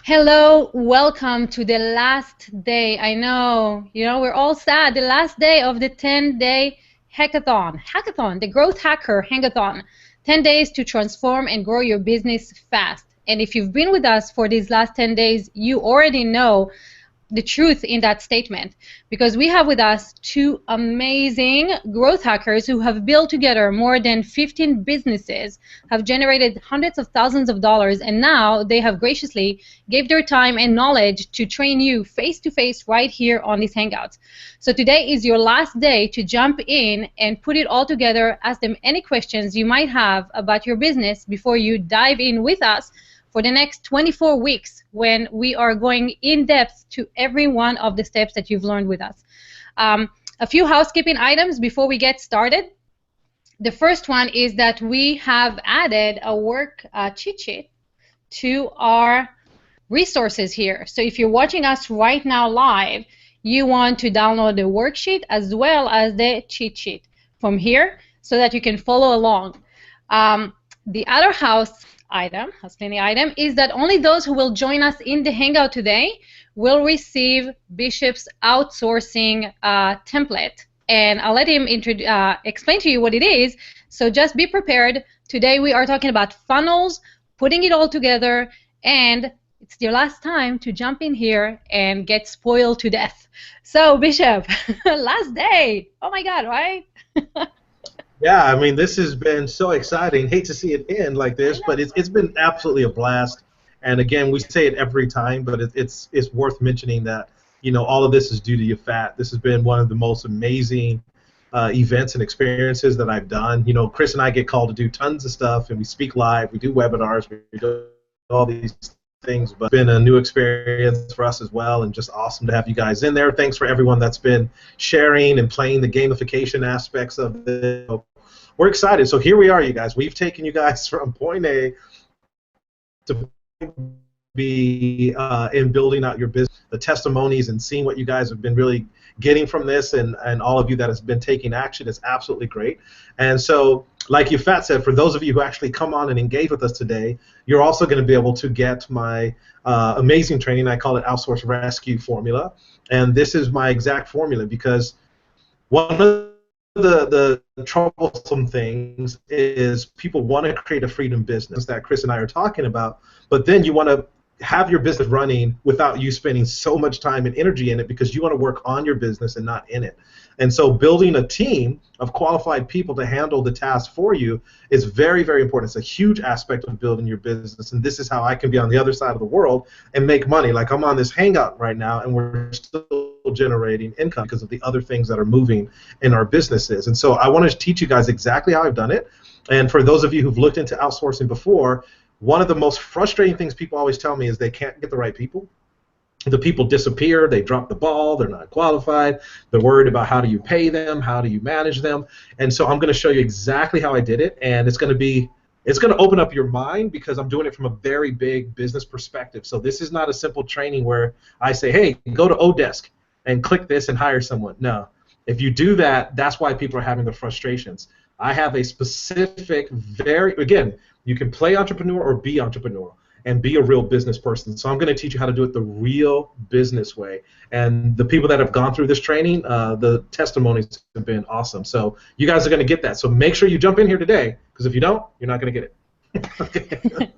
Hello, welcome to the last day. I know, we're all sad. The last day of the 10-day hackathon, the Growth Hacker Hackathon. 10 days to transform and grow your business fast. And if you've been with us for these last 10 days, you already know the truth in that statement, because we have with us two amazing growth hackers who have built together more than 15 businesses, have generated hundreds of thousands of dollars, and now they have graciously gave their time and knowledge to train you face to face right here on these hangouts. So today is your last day to jump in and put it all together. Ask them any questions you might have about your business before you dive in with us for the next 24 weeks, when we are going in depth to every one of the steps that you've learned with us. A few housekeeping items before we get started. The first one is that we have added a work cheat sheet to our resources here. So if you're watching us right now live, you want to download the worksheet as well as the cheat sheet from here so that you can follow along. The other house-cleaning item is that only those who will join us in the Hangout today will receive Bishop's outsourcing template. And I'll let him explain to you what it is. So just be prepared. Today we are talking about funnels, putting it all together, and it's your last time to jump in here and get spoiled to death. So Bishop, last day. Oh my God, right? Yeah, I mean, this has been so exciting. Hate to see it end like this, but it's been absolutely a blast. And again, we say it every time, but it's worth mentioning that, all of this is due to you, Fat. This has been one of the most amazing events and experiences that I've done. Chris and I get called to do tons of stuff, and we speak live, we do webinars, we do all these things, but it's been a new experience for us as well, and just awesome to have you guys in there. Thanks for everyone that's been sharing and playing the gamification aspects of this. We're excited. So here we are, you guys. We've taken you guys from point A to be in building out your business, the testimonies and seeing what you guys have been really getting from this, and all of you that has been taking action is absolutely great. And so, like you Fat said, for those of you who actually come on and engage with us today, you're also going to be able to get my amazing training. I call it Outsource Rescue Formula. And this is my exact formula, because one of the troublesome things is people want to create a freedom business that Chris and I are talking about, but then you want to have your business running without you spending so much time and energy in it, because you want to work on your business and not in it. And so building a team of qualified people to handle the task for you is very, very important. It's a huge aspect of building your business, and this is how I can be on the other side of the world and make money. Like, I'm on this Hangout right now, and we're still generating income because of the other things that are moving in our businesses. And so I want to teach you guys exactly how I've done it. And for those of you who've looked into outsourcing before, one of the most frustrating things people always tell me is they can't get the right people. The people disappear, they drop the ball, they're not qualified, they're worried about how do you pay them, how do you manage them. And so I'm going to show you exactly how I did it, and it's going to open up your mind, because I'm doing it from a very big business perspective. So this is not a simple training where I say, hey, go to Odesk and click this and hire someone. No. If you do that, that's why people are having the frustrations. I have a specific, again, you can play entrepreneur or be entrepreneur and be a real business person. So I'm going to teach you how to do it the real business way. And the people that have gone through this training, the testimonies have been awesome. So you guys are going to get that. So make sure you jump in here today, because if you don't, you're not going to get it.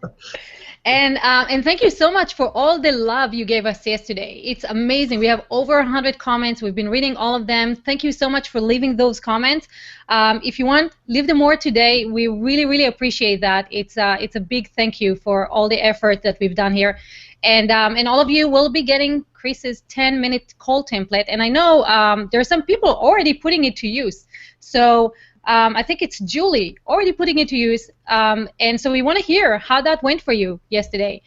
And thank you so much for all the love you gave us yesterday. It's amazing. We have over 100 comments. We've been reading all of them. Thank you so much for leaving those comments. If you want, leave them more today. We really, really appreciate that. It's a big thank you for all the effort that we've done here. And all of you will be getting Chris's 10-minute call template. And I know there are some people already putting it to use. So I think it's Julie already putting it to use, and so we want to hear how that went for you yesterday.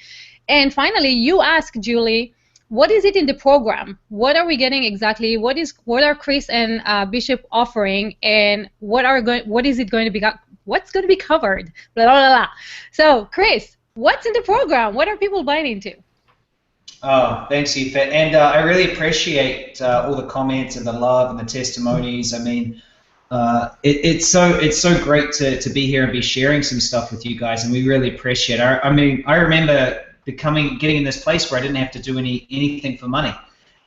And finally, you asked Julie, what is it in the program? What are we getting exactly? What are Chris and Bishop offering, and what is it going to be? What's going to be covered? Blah, blah, blah, blah. So, Chris, what's in the program? What are people buying into? Oh, thanks, Yvette. And I really appreciate all the comments and the love and the testimonies. I mean, it's so great to be here and be sharing some stuff with you guys, and we really appreciate it. I mean, I remember getting in this place where I didn't have to do anything for money.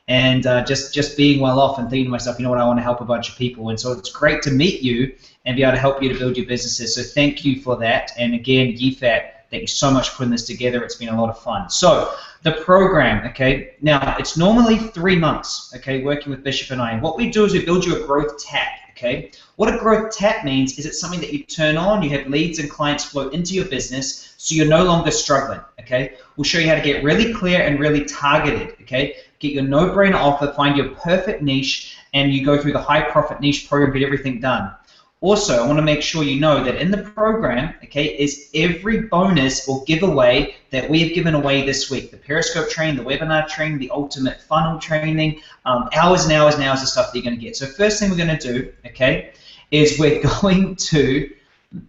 And just being well off and thinking to myself, you know what, I want to help a bunch of people. And so it's great to meet you and be able to help you to build your businesses. So thank you for that. And again, Yifat, thank you so much for putting this together. It's been a lot of fun. So the program, okay, now it's normally 3 months, okay, working with Bishop and I. And what we do is we build you a growth tap, okay? What a growth tap means is it's something that you turn on, you have leads and clients flow into your business, so you're no longer struggling, okay? We'll show you how to get really clear and really targeted, okay? Get your no-brainer offer, find your perfect niche, and you go through the high-profit niche program, get everything done. Also, I want to make sure you know that in the program, okay, is every bonus or giveaway that we have given away this week. The Periscope training, the webinar training, the ultimate funnel training, hours and hours and hours of stuff that you're going to get. So first thing we're going to do, okay, is we're going to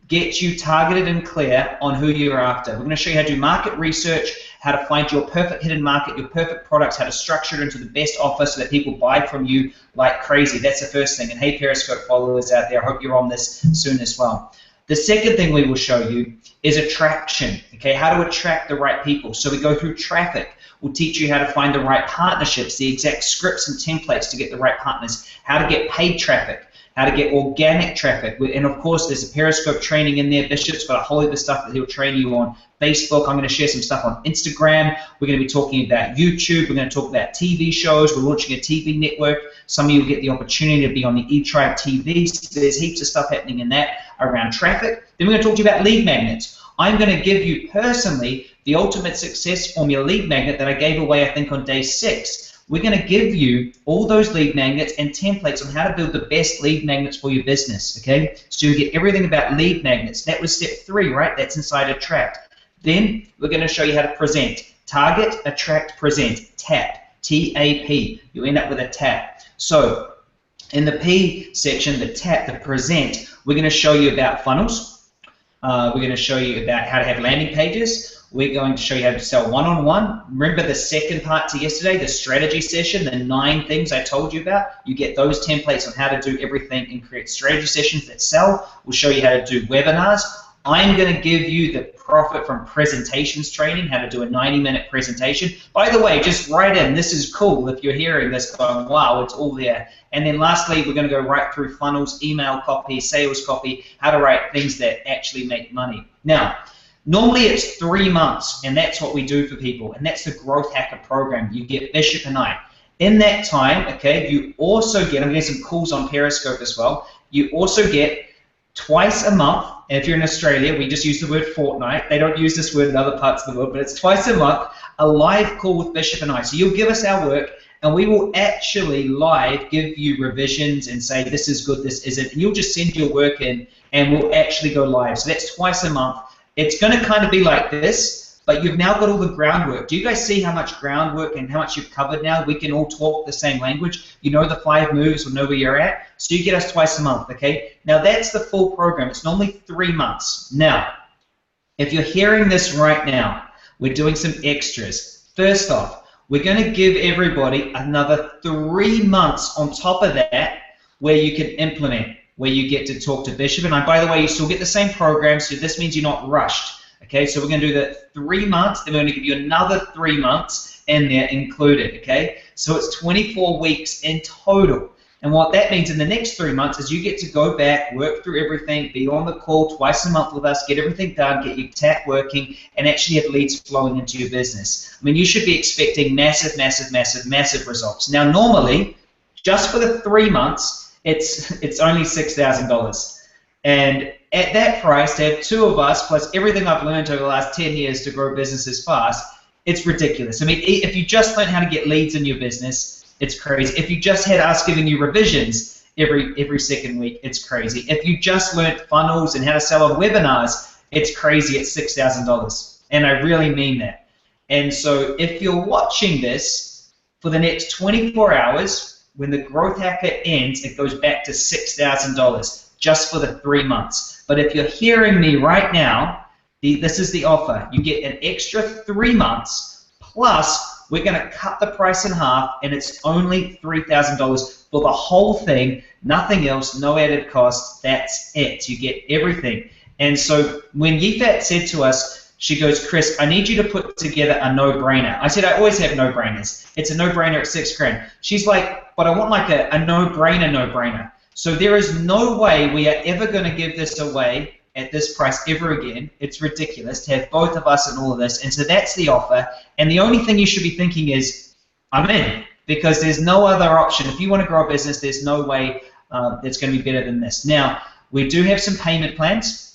get you targeted and clear on who you're after. We're going to show you how to do market research, how to find your perfect hidden market, your perfect products, how to structure it into the best offer so that people buy from you like crazy. That's the first thing. And hey, Periscope followers out there, I hope you're on this soon as well. The second thing we will show you is attraction, okay, how to attract the right people. So we go through traffic. We'll teach you how to find the right partnerships, the exact scripts and templates to get the right partners, how to get paid traffic, how to get organic traffic, and of course there's a Periscope training in there. Bishop's got a whole heap of stuff that he'll train you on. Facebook, I'm going to share some stuff on Instagram. We're going to be talking about YouTube. We're going to talk about TV shows. We're launching a TV network. Some of you will get the opportunity to be on the eTribe TV. So there's heaps of stuff happening in that around traffic. Then we're going to talk to you about lead magnets. I'm going to give you personally the ultimate success formula lead magnet that I gave away, I think, on day 6. We're going to give you all those lead magnets and templates on how to build the best lead magnets for your business, okay? So you get everything about lead magnets. That was step 3, right? That's inside Attract. Then we're going to show you how to present. Target, attract, present. TAP. T-A-P. You end up with a TAP. So in the P section, the TAP, the present, we're going to show you about funnels. We're going to show you about how to have landing pages. We're going to show you how to sell one-on-one. Remember the second part to yesterday, the strategy session, the 9 things I told you about? You get those templates on how to do everything and create strategy sessions that sell. We'll show you how to do webinars. I'm going to give you the Profit from Presentations training, how to do a 90-minute presentation. By the way, just write in, this is cool if you're hearing this going, wow, it's all there. And then lastly, we're going to go right through funnels, email copy, sales copy, how to write things that actually make money. Now, normally it's 3 months, and that's what we do for people, and that's the Growth Hacker program. You get Bishop and I. In that time, okay, you also get, I'm getting some calls on Periscope as well, you also get twice a month, and if you're in Australia, we just use the word fortnight. They don't use this word in other parts of the world, but it's twice a month, a live call with Bishop and I. So you'll give us our work, and we will actually live give you revisions and say this is good, this isn't, and you'll just send your work in, and we'll actually go live. So that's twice a month. It's going to kind of be like this, but you've now got all the groundwork. Do you guys see how much groundwork and how much you've covered now? We can all talk the same language. You know the 5 moves, we'll know where you're at. So you get us twice a month, okay? Now that's the full program. It's normally 3 months. Now, if you're hearing this right now, we're doing some extras. First off, we're going to give everybody another 3 months on top of that where you can implement, where you get to talk to Bishop. And by the way, you still get the same program, so this means you're not rushed. Okay, so we're going to do the 3 months, then we're going to give you another 3 months in there included, okay? So it's 24 weeks in total. And what that means in the next 3 months is you get to go back, work through everything, be on the call twice a month with us, get everything done, get your tap working, and actually have leads flowing into your business. I mean, you should be expecting massive, massive, massive, massive results. Now, normally, just for the 3 months, it's only $6,000. And at that price, to have 2 of us, plus everything I've learned over the last 10 years to grow businesses fast, it's ridiculous. I mean, if you just learned how to get leads in your business, it's crazy. If you just had us giving you revisions every second week, it's crazy. If you just learned funnels and how to sell on webinars, it's crazy. It's $6,000. And I really mean that. And so if you're watching this for the next 24 hours, when the Growth Hacker ends, it goes back to $6,000. Just for the 3 months. But if you're hearing me right now, this is the offer. You get an extra 3 months, plus we're going to cut the price in half, and it's only $3,000 for the whole thing, nothing else, no added cost. That's it. You get everything. And so when Yifat said to us, She goes, Chris, I need you to put together a no-brainer. I said, I always have no-brainers. It's a no-brainer at $6,000. She's like, but I want like a no-brainer. So there is no way we are ever going to give this away at this price ever again. It's ridiculous to have both of us in all of this. And so that's the offer. And the only thing you should be thinking is, I'm in, because there's no other option. If you want to grow a business, there's no way that's going to be better than this. Now, we do have some payment plans.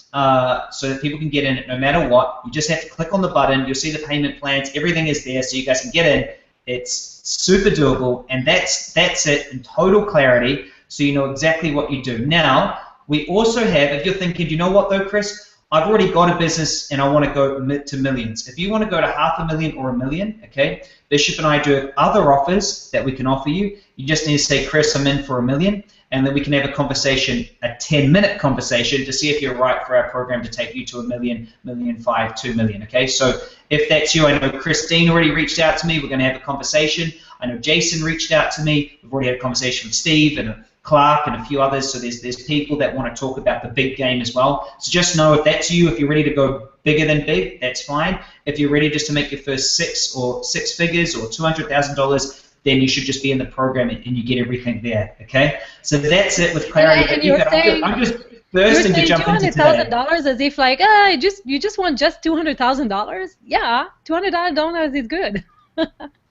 So that people can get in no matter what. You just have to click on the button. You'll see the payment plans. Everything is there, so you guys can get in. It's super doable, and that's it in total clarity, so you know exactly what you do. Now, we also have, if you're thinking, you know what though, Chris? I've already got a business and I want to go to millions. If you want to go to $500,000 or $1 million, okay, Bishop and I do have other offers that we can offer you. You just need to say, Chris, I'm in for $1 million, and then we can have a conversation, a 10-minute conversation, to see if you're right for our program to take you to $1 million, $1.5 million, $2 million, okay? So if that's you, I know Christine already reached out to me. We're going to have a conversation. I know Jason reached out to me. We've already had a conversation with Steve and Clark and a few others, so there's people that want to talk about the big game as well. So just know if that's you, if you're ready to go bigger than big, that's fine. If you're ready just to make your first six figures or $200,000, then you should just be in the program and you get everything there, okay? So that's it with clarity. And you're saying, I'm just bursting to jump into today. $200,000 as if like, you just want just $200,000? Yeah, $200,000 is good.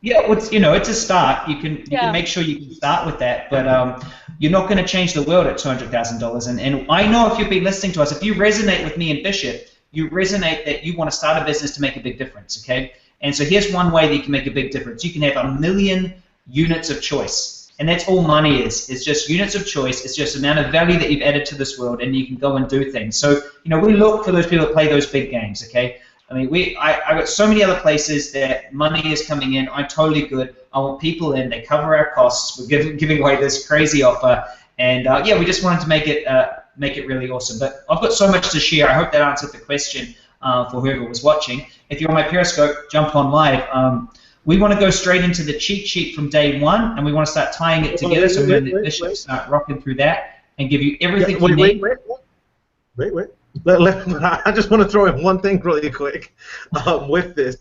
Yeah, it's a start. You can make sure you can start with that, but you're not going to change the world at $200,000. And I know if you've been listening to us, if you resonate with me and Bishop, you resonate that you want to start a business to make a big difference, okay? And so here's one way that you can make a big difference. You can have 1 million units of choice, and that's all money is. It's just units of choice. It's just the amount of value that you've added to this world, and you can go and do things. So we look for those people that play those big games, okay? I mean, I got so many other places that money is coming in. I'm totally good. I want people in. They cover our costs. We're giving away this crazy offer, and we just wanted to make it really awesome. But I've got so much to share. I hope that answered the question for whoever was watching. If you're on my Periscope, jump on live. We want to go straight into the cheat sheet from day one, and we want to start tying it together. So we're going to let Bishop start rocking through that and give you everything you need. Wait. I just want to throw in one thing really quick with this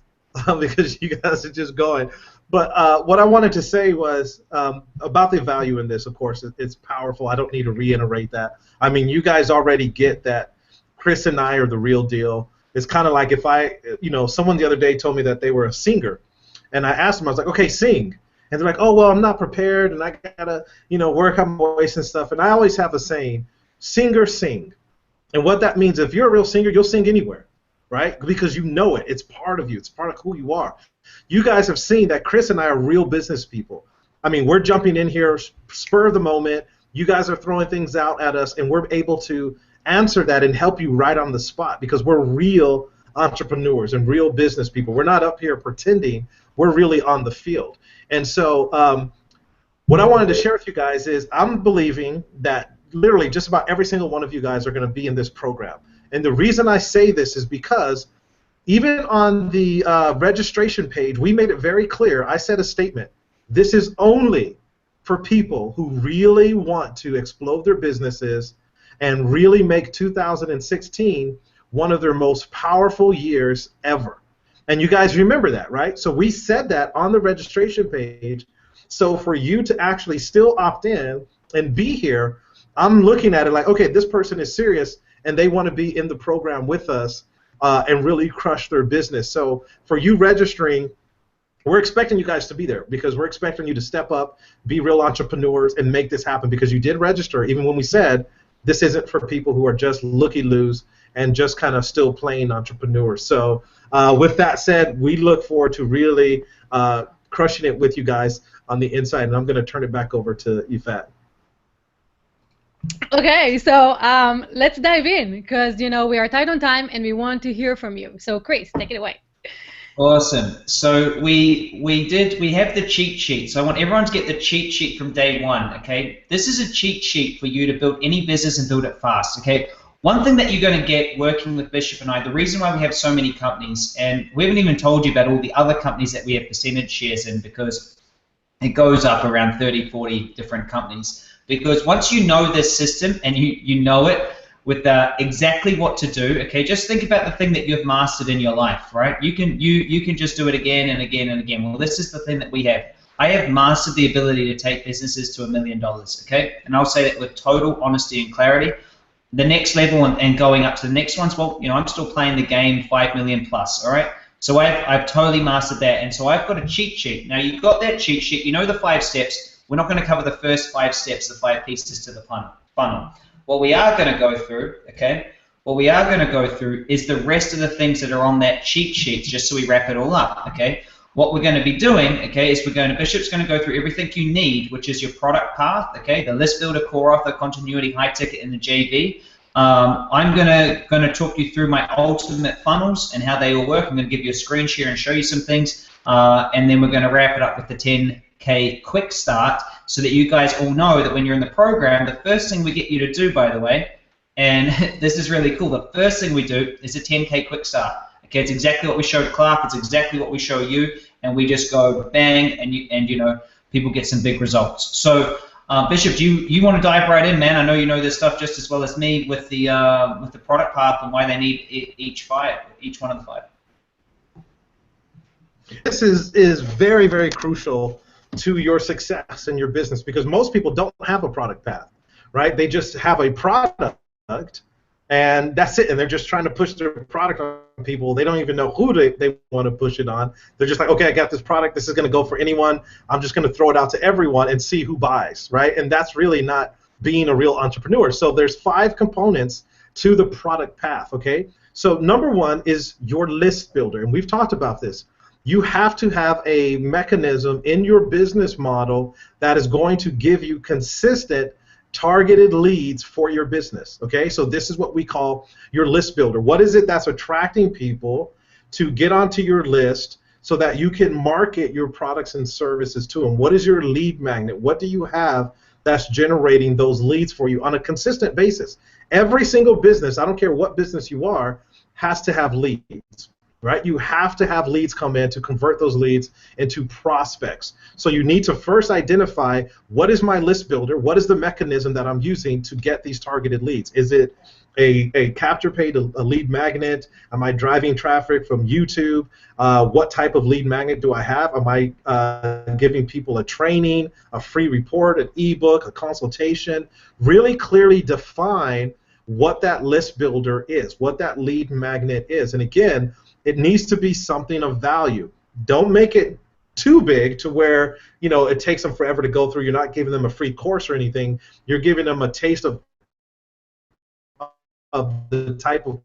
because you guys are just going. But what I wanted to say was about the value in this, of course, it's powerful. I don't need to reiterate that. I mean, you guys already get that Chris and I are the real deal. It's kind of like if someone the other day told me that they were a singer, and I asked them, I was like, okay, sing. And they're like, oh, well, I'm not prepared, and I got to, work on my voice and stuff. And I always have a saying, singer, sing. And what that means, if you're a real singer, you'll sing anywhere, right? Because you know it. It's part of you. It's part of who you are. You guys have seen that Chris and I are real business people. I mean, we're jumping in here, spur of the moment. You guys are throwing things out at us, and we're able to answer that and help you right on the spot because we're real entrepreneurs and real business people. We're not up here pretending. We're really on the field. And so what I wanted to share with you guys is I'm believing that literally just about every single one of you guys are going to be in this program. And the reason I say this is because even on the registration page, we made it very clear. I said a statement. This is only for people who really want to explode their businesses and really make 2016 one of their most powerful years ever. And you guys remember that, right? So we said that on the registration page. So for you to actually still opt in and be here, I'm looking at it like, okay, this person is serious and they want to be in the program with us and really crush their business. So for you registering, we're expecting you guys to be there because we're expecting you to step up, be real entrepreneurs, and make this happen because you did register, even when we said this isn't for people who are just looky-loos and just kind of still playing entrepreneurs. So with that said, we look forward to really crushing it with you guys on the inside, and I'm going to turn it back over to Yvette. Okay, so let's dive in because we are tight on time and we want to hear from you. So Chris, take it away. Awesome. So we have the cheat sheet. So I want everyone to get the cheat sheet from day one. Okay, this is a cheat sheet for you to build any business and build it fast. Okay. One thing that you're going to get working with Bishop and I, the reason why we have so many companies, and we haven't even told you about all the other companies that we have percentage shares in because it goes up around 30, 40 different companies. Because once you know this system and you know it, with exactly what to do. Okay, just think about the thing that you've mastered in your life, right? You can just do it again and again and again. Well, this is the thing that we have. I have mastered the ability to take businesses to $1 million. Okay, and I'll say that with total honesty and clarity. The next level and going up to the next ones, well, I'm still playing the game 5 million plus. All right. So I've totally mastered that, and so I've got a cheat sheet. Now you've got that cheat sheet. You know the 5 steps. We're not going to cover the first 5 steps, the 5 pieces to the funnel. What we are going to go through, okay? What we are going to go through is the rest of the things that are on that cheat sheet, just so we wrap it all up, okay? What we're going to be doing, okay, is Bishop's going to go through everything you need, which is your product path, okay? The list builder, core offer, continuity, high ticket, and the JV. I'm gonna talk you through my ultimate funnels and how they all work. I'm gonna give you a screen share and show you some things, and then we're gonna wrap it up with the 10K quick start, so that you guys all know that when you're in the program, the first thing we get you to do, by the way, and this is really cool, the first thing we do is a 10K quick start. Okay, it's exactly what we showed Clark. It's exactly what we show you, and we just go bang, and people get some big results. So. Bishop, do you want to dive right in, man? I know you know this stuff just as well as me with the product path and why they need each one of the 5. This is very, very crucial to your success in your business, because most people don't have a product path, right? They just have a product, and that's it, and they're just trying to push their product on people. They don't even know who they want to push it on. They're just like, okay, I got this product. This is going to go for anyone. I'm just going to throw it out to everyone and see who buys, right? And that's really not being a real entrepreneur. So there's 5 components to the product path, okay? So number 1 is your list builder, and we've talked about this. You have to have a mechanism in your business model that is going to give you consistent targeted leads for your business, okay? So this is what we call your list builder. What is it that's attracting people to get onto your list so that you can market your products and services to them? What is your lead magnet? What do you have that's generating those leads for you on a consistent basis? Every single business, I don't care what business you are, has to have leads. Right? You have to have leads come in to convert those leads into prospects. So you need to first identify, what is my list builder? What is the mechanism that I'm using to get these targeted leads? Is it a capture page, a lead magnet? Am I driving traffic from YouTube? What type of lead magnet do I have? Am I giving people a training, a free report, an ebook, a consultation? Really clearly define what that list builder is, what that lead magnet is. And again, it needs to be something of value. Don't make it too big to where it takes them forever to go through. You're not giving them a free course or anything. You're giving them a taste of the type of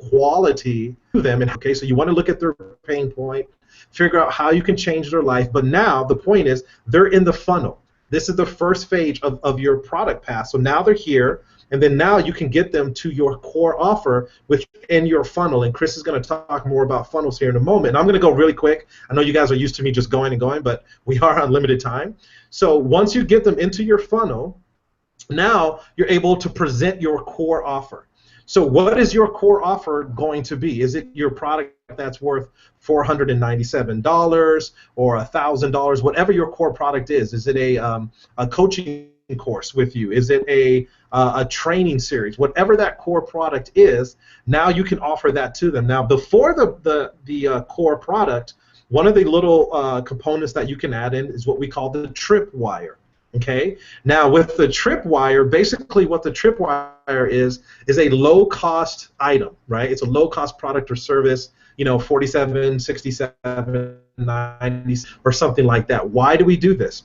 quality to them. And okay, so you want to look at their pain point, figure out how you can change their life. But now the point is, they're in the funnel. This is the first phase of your product path. So now they're here. And then now you can get them to your core offer within your funnel. And Chris is going to talk more about funnels here in a moment. And I'm going to go really quick. I know you guys are used to me just going and going, but we are on limited time. So once you get them into your funnel, now you're able to present your core offer. So what is your core offer going to be? Is it your product that's worth $497 or $1,000, whatever your core product is? Is it a coaching course with you? Is it a training series? Whatever that core product is, now you can offer that to them. Now, before the core product, one of the little components that you can add in is what we call the tripwire. Okay. Now, with the tripwire, basically what the tripwire is a low-cost item, right? It's a low-cost product or service. $47, $67, $90, or something like that. Why do we do this?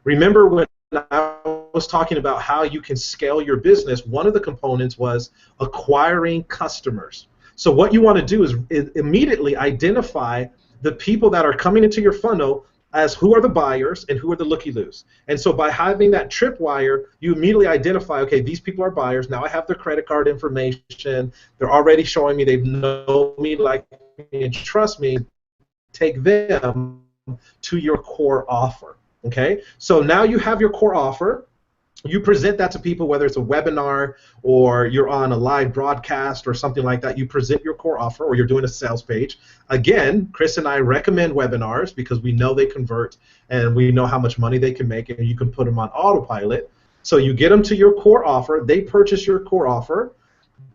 Remember when I was talking about how you can scale your business, one of the components was acquiring customers. So what you want to do is immediately identify the people that are coming into your funnel as who are the buyers and who are the looky-loos. And so by having that tripwire, you immediately identify, okay, these people are buyers. Now I have their credit card information. They're already showing me they know me, like me, and trust me. Take them to your core offer. Okay, so now you have your core offer. You present that to people, whether it's a webinar or you're on a live broadcast or something like that. You present your core offer, or you're doing a sales page. Again, Chris and I recommend webinars because we know they convert and we know how much money they can make, and you can put them on autopilot. So you get them to your core offer. They purchase your core offer.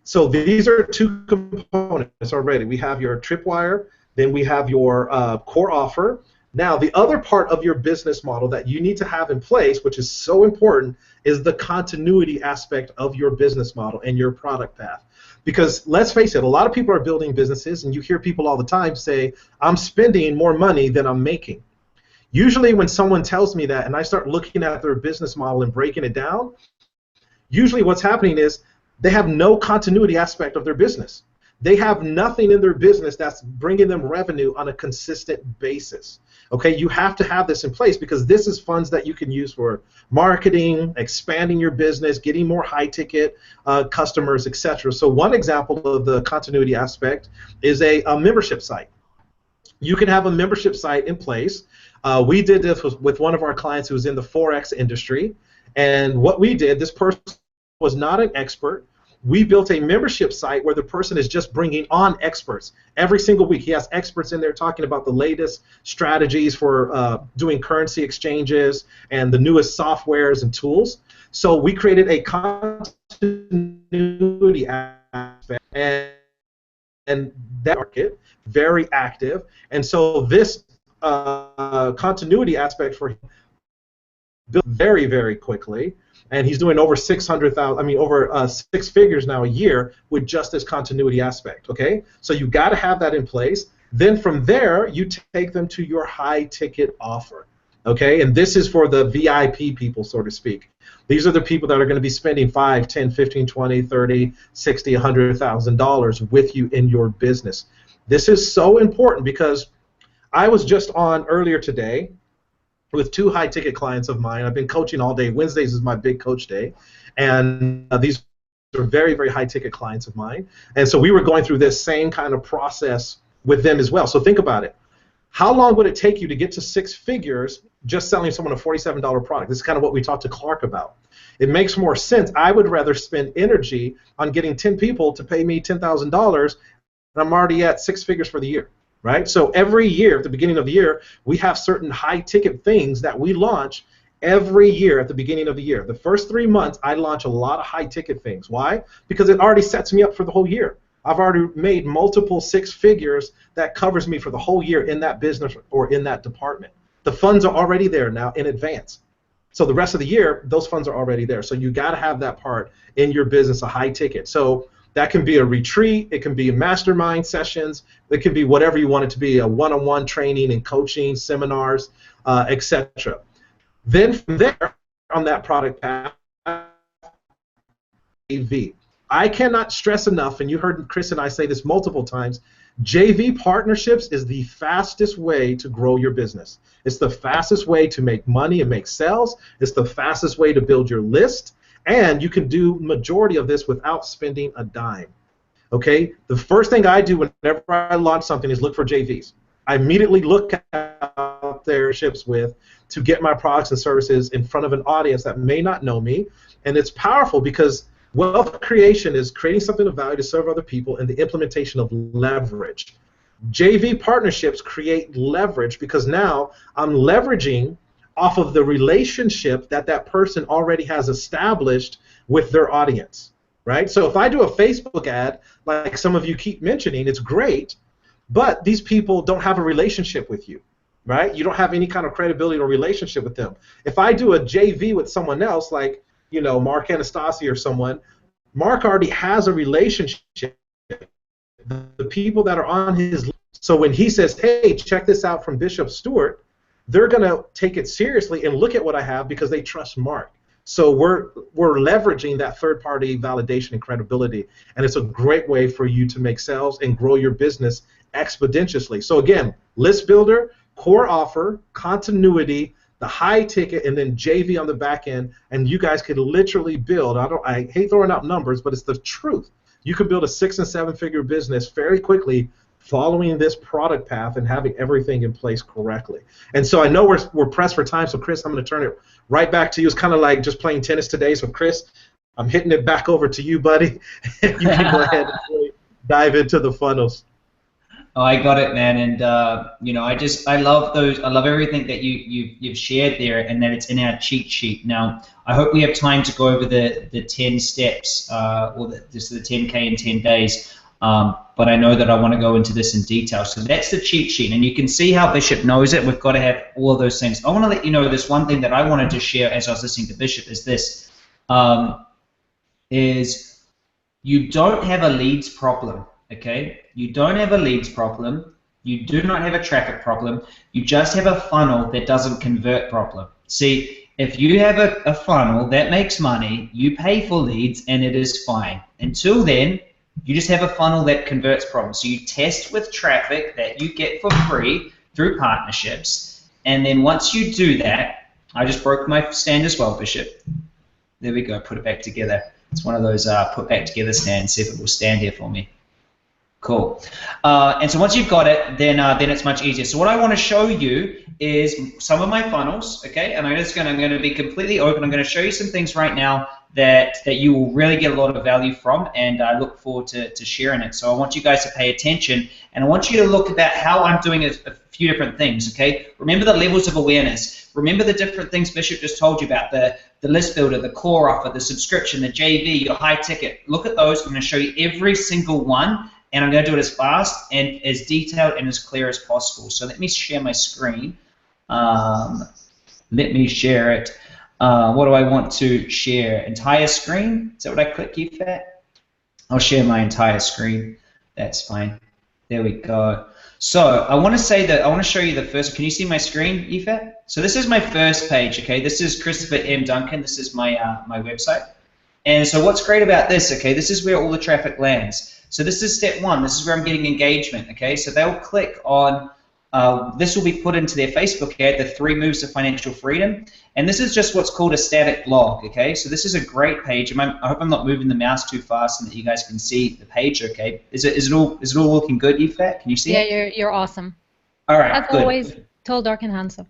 So these are two components already. We have your tripwire, then we have your core offer. Now, the other part of your business model that you need to have in place, which is so important, is the continuity aspect of your business model and your product path. Because let's face it, a lot of people are building businesses, and you hear people all the time say, I'm spending more money than I'm making. Usually when someone tells me that and I start looking at their business model and breaking it down, usually what's happening is they have no continuity aspect of their business. They have nothing in their business that's bringing them revenue on a consistent basis. Okay, you have to have this in place because this is funds that you can use for marketing, expanding your business, getting more high-ticket customers, etc. So one example of the continuity aspect is a membership site. You can have a membership site in place. We did this with one of our clients who was in the Forex industry, and what we did, this person was not an expert. We built a membership site where the person is just bringing on experts every single week. He has experts in there talking about the latest strategies for doing currency exchanges and the newest softwares and tools. So we created a continuity aspect, and that market very active. And so this continuity aspect for him built very, very quickly. And he's doing over 600,000. I mean, over 6 figures now a year with just this continuity aspect. Okay, so you got to have that in place. Then from there, you take them to your high-ticket offer. Okay, and this is for the VIP people, so to speak. These are the people that are going to be spending $5, $10, $15, $20, $30, $60, $100,000 with you in your business. This is so important because I was just on earlier today with 2 high-ticket clients of mine. I've been coaching all day. Wednesdays is my big coach day, and these are very, very high-ticket clients of mine. And so we were going through this same kind of process with them as well. So think about it. How long would it take you to get to 6 figures just selling someone a $47 product? This is kind of what we talked to Clark about. It makes more sense. I would rather spend energy on getting 10 people to pay me $10,000, and I'm already at 6 figures for the year. Right? So every year, at the beginning of the year, we have certain high-ticket things that we launch every year at the beginning of the year. The first 3 months, I launch a lot of high-ticket things. Why? Because it already sets me up for the whole year. I've already made multiple 6 figures that covers me for the whole year in that business or in that department. The funds are already there now in advance. So the rest of the year, those funds are already there. So you got to have that part in your business, a high-ticket. So that can be a retreat, it can be mastermind sessions, it can be whatever you want it to be, a one-on-one training and coaching, seminars, etc. Then from there, on that product path, JV. I cannot stress enough, and you heard Chris and I say this multiple times, JV partnerships is the fastest way to grow your business. It's the fastest way to make money and make sales. It's the fastest way to build your list. And you can do majority of this without spending a dime. Okay? The first thing I do whenever I launch something is look for JVs. I immediately look at their ships with to get my products and services in front of an audience that may not know me. And it's powerful because wealth creation is creating something of value to serve other people and the implementation of leverage. JV partnerships create leverage because now I'm leveraging off of the relationship that that person already has established with their audience, right? So if I do a Facebook ad, like some of you keep mentioning, it's great, but these people don't have a relationship with you, right? You don't have any kind of credibility or relationship with them. If I do a JV with someone else, like, you know, Mark Anastasi or someone, Mark already has a relationship. The people that are on his list, so when he says, hey, check this out from Bishop Stewart, they're going to take it seriously and look at what I have because they trust Mark. So we're leveraging that third-party validation and credibility, and it's a great way for you to make sales and grow your business exponentially. So again, list builder, core offer, continuity, the high ticket, and then JV on the back end, and you guys could literally build. I hate throwing out numbers, but it's the truth. You could build a 6- and 7-figure business very quickly following this product path and having everything in place correctly. And so I know we're pressed for time, so Chris, I'm going to turn it right back to you. It's kind of like just playing tennis today. So Chris, I'm hitting it back over to you, buddy. You can go ahead and really dive into the funnels. Oh, I got it, man, and you know, I love those. I love everything that you've shared there, and that it's in our cheat sheet. Now, I hope we have time to go over the 10 steps, or just the 10K in 10 days. But I know that I want to go into this in detail. So that's the cheat sheet, and you can see how Bishop knows it. We've got to have all of those things. I want to let you know this one thing that I wanted to share as I was listening to Bishop is this: is you don't have a leads problem. Okay, you don't have a leads problem, you do not have a traffic problem, you just have a funnel that doesn't convert problem. See, if you have a funnel that makes money, you pay for leads and it is fine. Until then, you just have a funnel that converts problems. So you test with traffic that you get for free through partnerships, and then once you do that, I just broke my stand as well, Bishop. There we go, put it back together. It's one of those put back together stands, see if it will stand here for me. Cool. And so once you've got it, then it's much easier. So what I want to show you is some of my funnels, okay? And I'm going to be completely open. I'm going to show you some things right now that you will really get a lot of value from, and I look forward to sharing it. So I want you guys to pay attention, and I want you to look at how I'm doing a few different things, okay? Remember the levels of awareness. Remember the different things Bishop just told you about, the list builder, the core offer, the subscription, the JV, your high ticket. Look at those. I'm going to show you every single one, and I'm going to do it as fast and as detailed and as clear as possible. So let me share my screen. Let me share it. What do I want to share? Entire screen? Is that what I click, Yifat? I'll share my entire screen. That's fine. There we go. So I want to show you the first. Can you see my screen, Yifat? So this is my first page. Okay, this is Christopher M. Duncan. This is my my website. And so what's great about this? Okay, this is where all the traffic lands. So this is step one. This is where I'm getting engagement. Okay, so they'll click on. This will be put into their Facebook ad, the 3 moves to financial freedom, and this is just what's called a static blog. Okay, so this is a great page. I hope I'm not moving the mouse too fast and that you guys can see the page. Okay, is it all looking good, Yifat? Can you see it? Yeah, you're awesome. All right, as good. Always, tall, dark, and handsome.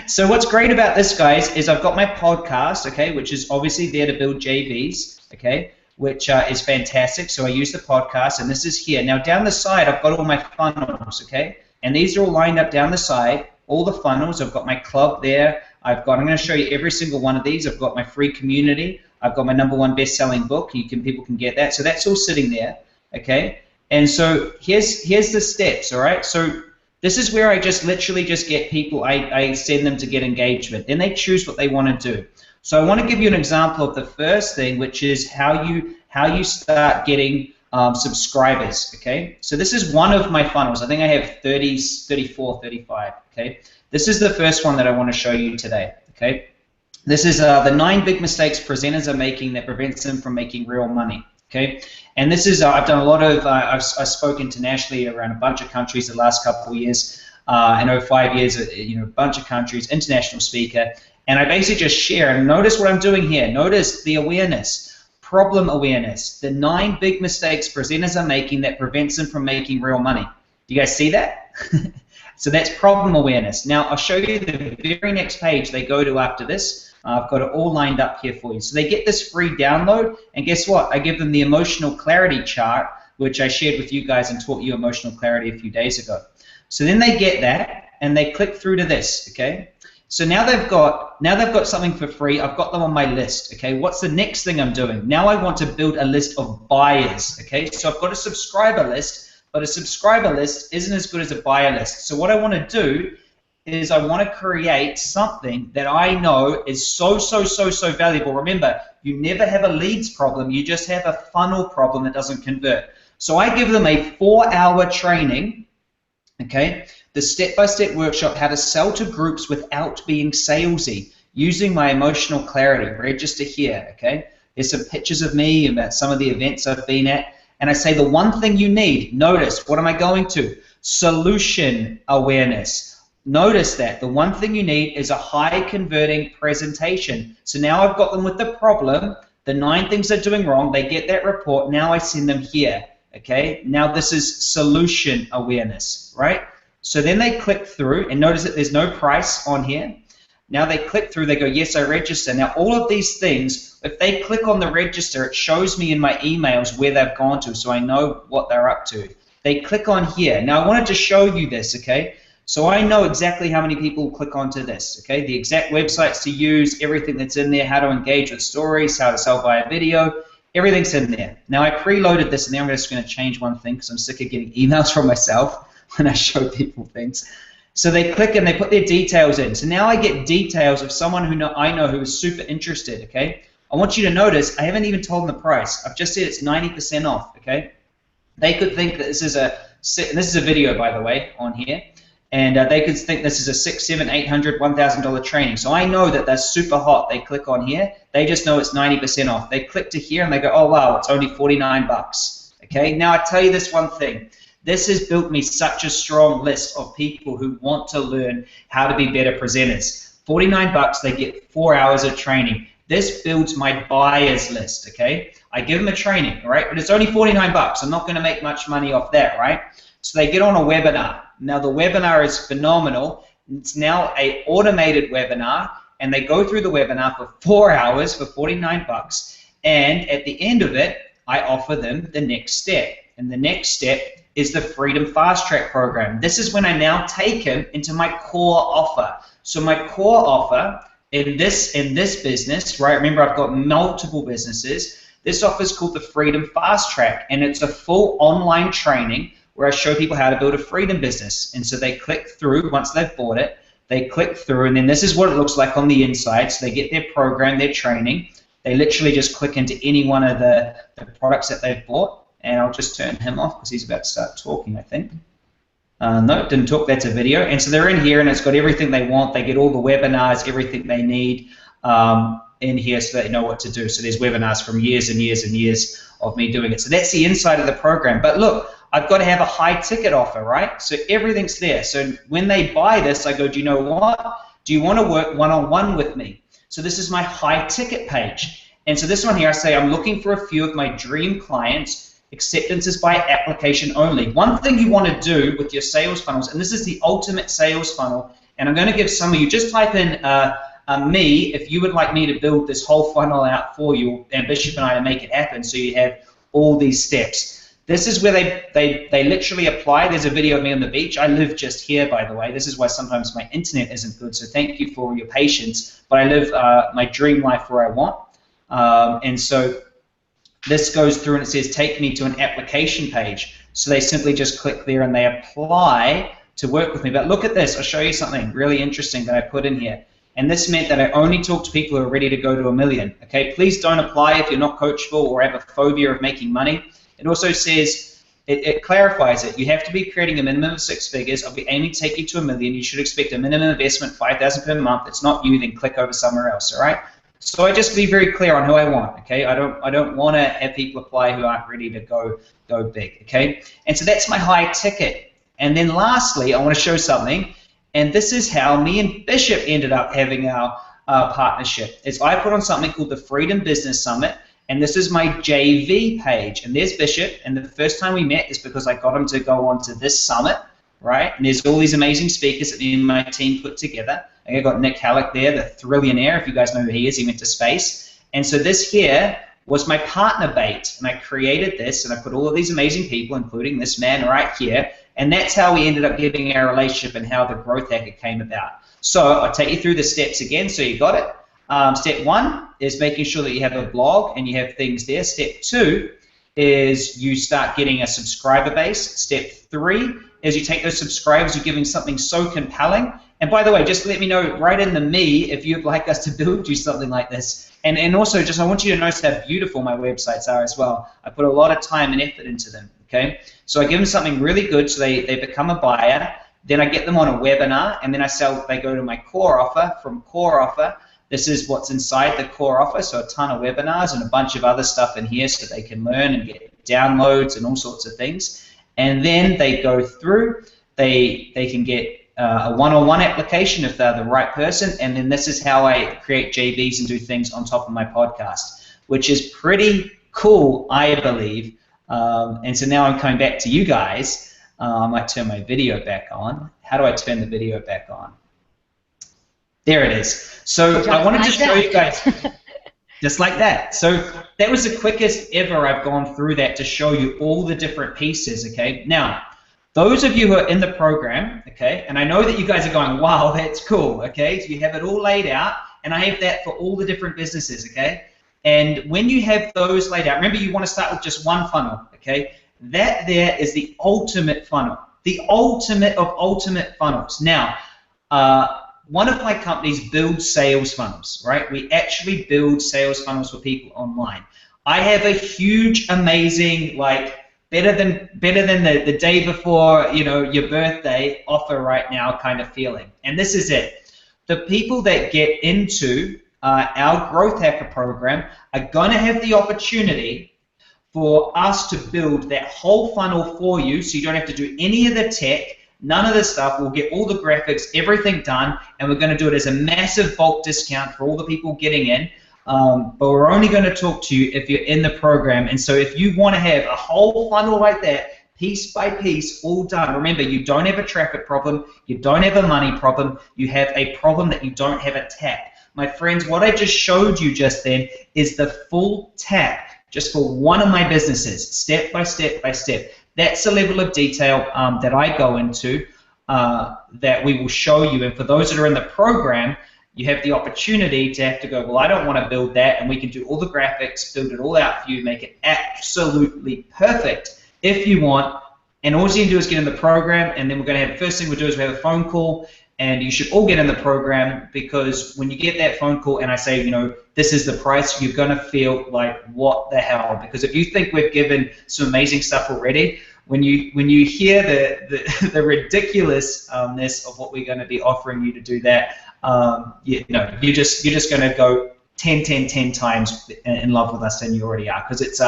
So what's great about this, guys, is I've got my podcast, okay, which is obviously there to build JVs, okay, which is fantastic. So I use the podcast, and this is here. Now down the side, I've got all my funnels, okay, and these are all lined up down the side. All the funnels. I've got my club there. I'm going to show you every single one of these. I've got my free community. I've got my #1 best-selling book. People can get that. So that's all sitting there, okay. And so here's the steps, all right. So this is where I just literally just get people. I send them to get engagement. Then they choose what they want to do. So I want to give you an example of the first thing, which is how you start getting subscribers, okay? So this is one of my funnels. I think I have 30, 34, 35, okay? This is the first one that I want to show you today, okay? This is the 9 big mistakes presenters are making that prevents them from making real money, okay? And this is, I've done a lot of, I've spoken internationally around a bunch of countries the last couple of years, and over 5 years, a bunch of countries, international speaker. And I basically just share, and notice what I'm doing here. Notice the awareness, problem awareness, the 9 big mistakes presenters are making that prevents them from making real money. Do you guys see that? So that's problem awareness. Now I'll show you the very next page they go to after this. I've got it all lined up here for you. So they get this free download, and guess what? I give them the emotional clarity chart, which I shared with you guys and taught you emotional clarity a few days ago. So then they get that, and they click through to this, okay? So now they've got something for free. I've got them on my list. Okay, what's the next thing I'm doing? Now I want to build a list of buyers. Okay, so I've got a subscriber list, but a subscriber list isn't as good as a buyer list. So what I want to do is I want to create something that I know is so valuable. Remember, you never have a leads problem. You just have a funnel problem that doesn't convert. So I give them a 4-hour training. Okay. The step-by-step workshop, how to sell to groups without being salesy, using my emotional clarity. Register here, okay? There's some pictures of me about some of the events I've been at, and I say the one thing you need, notice, what am I going to? Solution awareness. Notice that the one thing you need is a high-converting presentation. So now I've got them with the problem, the 9 things they're doing wrong, they get that report, now I send them here, okay? Now this is solution awareness, right? So then they click through, and notice that there's no price on here. Now they click through, they go, yes, I register. Now all of these things If they click on the register, it shows me in my emails where they've gone to, so I know what they're up to. They click on here. Now I wanted to show you this, okay? So I know exactly how many people click onto this, okay? The exact websites to use, everything that's in there, how to engage with stories, how to sell via video, everything's in there. Now I preloaded this, and now I'm just going to change one thing because I'm sick of getting emails from myself when I show people things. So they click and they put their details in. So now I get details of someone who I know who is super interested, okay? I want you to notice I haven't even told them the price. I've just said it's 90% off, okay? They could think that this is a video, by the way, on here, and they could think this is a $600, $700, $800, $1,000 training. So I know that they're super hot. They click on here. They just know it's 90% off. They click to here and they go, oh wow, it's only 49 bucks. Okay. Now I tell you this one thing. This has built me such a strong list of people who want to learn how to be better presenters. 49 bucks. They get 4 hours of training. This builds my buyers list. Okay. I give them a training, all right, but it's only 49 bucks. I'm not going to make much money off that, right? So they get on a webinar. Now the webinar is phenomenal. It's now an automated webinar, and they go through the webinar for 4 hours for 49 bucks. And at the end of it, I offer them the next step. And the next step is the Freedom Fast Track program. This is when I now take them into my core offer. So my core offer in this business, right? Remember, I've got multiple businesses. This offer is called the Freedom Fast Track, and it's a full online training where I show people how to build a freedom business. And so they click through, once they've bought it, they click through, and then this is what it looks like on the inside. So they get their program, their training. They literally just click into any one of the products that they've bought, and I'll just turn him off because he's about to start talking, I think. No, didn't talk, that's a video. And so they're in here, and it's got everything they want. They get all the webinars, everything they need in here, so they know what to do. So there's webinars from years and years and years of me doing it. So that's the inside of the program. But look, I've got to have a high ticket offer, right? So everything's there. So when they buy this, I go, do you know what? Do you want to work one-on-one with me? So this is my high ticket page. And so this one here, I say I'm looking for a few of my dream clients. Acceptance is by application only. One thing you want to do with your sales funnels, and this is the ultimate sales funnel, and I'm going to give some of you, just type in me if you would like me to build this whole funnel out for you, and Bishop and I to make it happen, so you have all these steps. This is where they literally apply. There's a video of me on the beach. I live just here, by the way. This is why sometimes my internet isn't good, so thank you for your patience. But I live my dream life where I want. And so this goes through and it says, take me to an application page. So they simply just click there and they apply to work with me. But look at this. I'll show you something really interesting that I put in here. And this meant that I only talk to people who are ready to go to $1 million. Okay, please don't apply if you're not coachable or have a phobia of making money. It also says, it clarifies it. You have to be creating a minimum of 6 figures. I'll be aiming to take you to $1 million. You should expect a minimum investment, $5,000 per month. It's not you, then click over somewhere else. All right. So I just be very clear on who I want. Okay. I don't want to have people apply who aren't ready to go big. Okay. And so that's my high ticket. And then lastly, I want to show something. And this is how me and Bishop ended up having our partnership. Is I put on something called the Freedom Business Summit. And this is my JV page, and there's Bishop, and the first time we met is because I got him to go on to this summit, right? And there's all these amazing speakers that me and my team put together. I got Nick Halleck there, the Thrillionaire, if you guys know who he is. He went to space. And so this here was my partner bait, and I created this, and I put all of these amazing people, including this man right here, and that's how we ended up getting our relationship and how the Growth Hacker came about. So I'll take you through the steps again so you got it. Step 1 is making sure that you have a blog and you have things there. Step 2 is you start getting a subscriber base. Step 3 is you take those subscribers, you're giving something so compelling. And by the way, just let me know right in the me if you'd like us to build you something like this. And also, just I want you to notice how beautiful my websites are as well. I put a lot of time and effort into them. Okay, so I give them something really good so they become a buyer. Then I get them on a webinar, and then they go to my core offer. From core offer, this is what's inside the core offer, so a ton of webinars and a bunch of other stuff in here so they can learn and get downloads and all sorts of things. And then they go through, they can get a one-on-one application if they're the right person, and then this is how I create JVs and do things on top of my podcast, which is pretty cool, I believe. And so now I'm coming back to you guys. I might turn my video back on. How do I turn the video back on? There it is. So I wanted to show you guys. Just like that. So that was the quickest ever I've gone through that to show you all the different pieces, okay? Now, those of you who are in the program, okay, and I know that you guys are going, wow, that's cool, okay? So you have it all laid out, and I have that for all the different businesses, okay? And when you have those laid out, remember you want to start with just one funnel, okay? That there is the ultimate funnel, the ultimate of ultimate funnels. Now, one of my companies builds sales funnels, right? We actually build sales funnels for people online. I have a huge, amazing, like better than the day before, you know, your birthday offer right now kind of feeling. And this is it. The people that get into our Growth Hacker program are going to have the opportunity for us to build that whole funnel for you, so you don't have to do any of the tech. None of this stuff. We'll get all the graphics, everything done, and we're going to do it as a massive bulk discount for all the people getting in. But we're only going to talk to you if you're in the program. And so if you want to have a whole funnel like that, piece by piece, all done. Remember, you don't have a traffic problem. You don't have a money problem. You have a problem that you don't have a tap. My friends, what I just showed you just then is the full tap just for one of my businesses, step by step by step. That's the level of detail that I go into that we will show you. And for those that are in the program, you have the opportunity to have to go, well, I don't want to build that, and we can do all the graphics, build it all out for you, make it absolutely perfect if you want. And all you can do is get in the program, and then we're going to have, the first thing we'll do is we have a phone call, and you should all get in the program, because when you get that phone call and I say, you know, this is the price, you're going to feel like, what the hell? Because if you think we've given some amazing stuff already, when you hear the ridiculousness of what we're going to be offering you to do that, you know, you're just going to go 10 times in love with us than you already are, because it's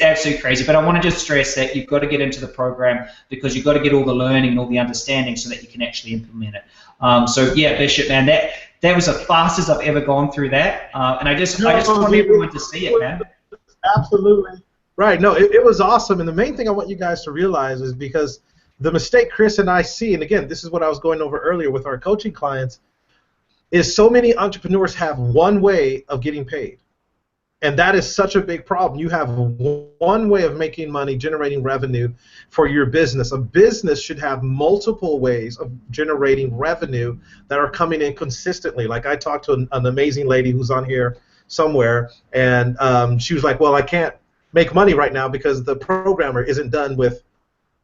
absolutely crazy. But I want to just stress that you've got to get into the program, because you've got to get all the learning and all the understanding so that you can actually implement it. So yeah, Bishop, man, that was the fastest I've ever gone through that, and I just want everyone to see it, man. Absolutely right. No, it was awesome, and the main thing I want you guys to realize is, because the mistake Chris and I see, and again, this is what I was going over earlier with our coaching clients, is so many entrepreneurs have one way of getting paid. And that is such a big problem. You have one way of making money, generating revenue for your business. A business should have multiple ways of generating revenue that are coming in consistently. Like, I talked to an amazing lady who's on here somewhere, and she was like, well, I can't make money right now because the programmer isn't done with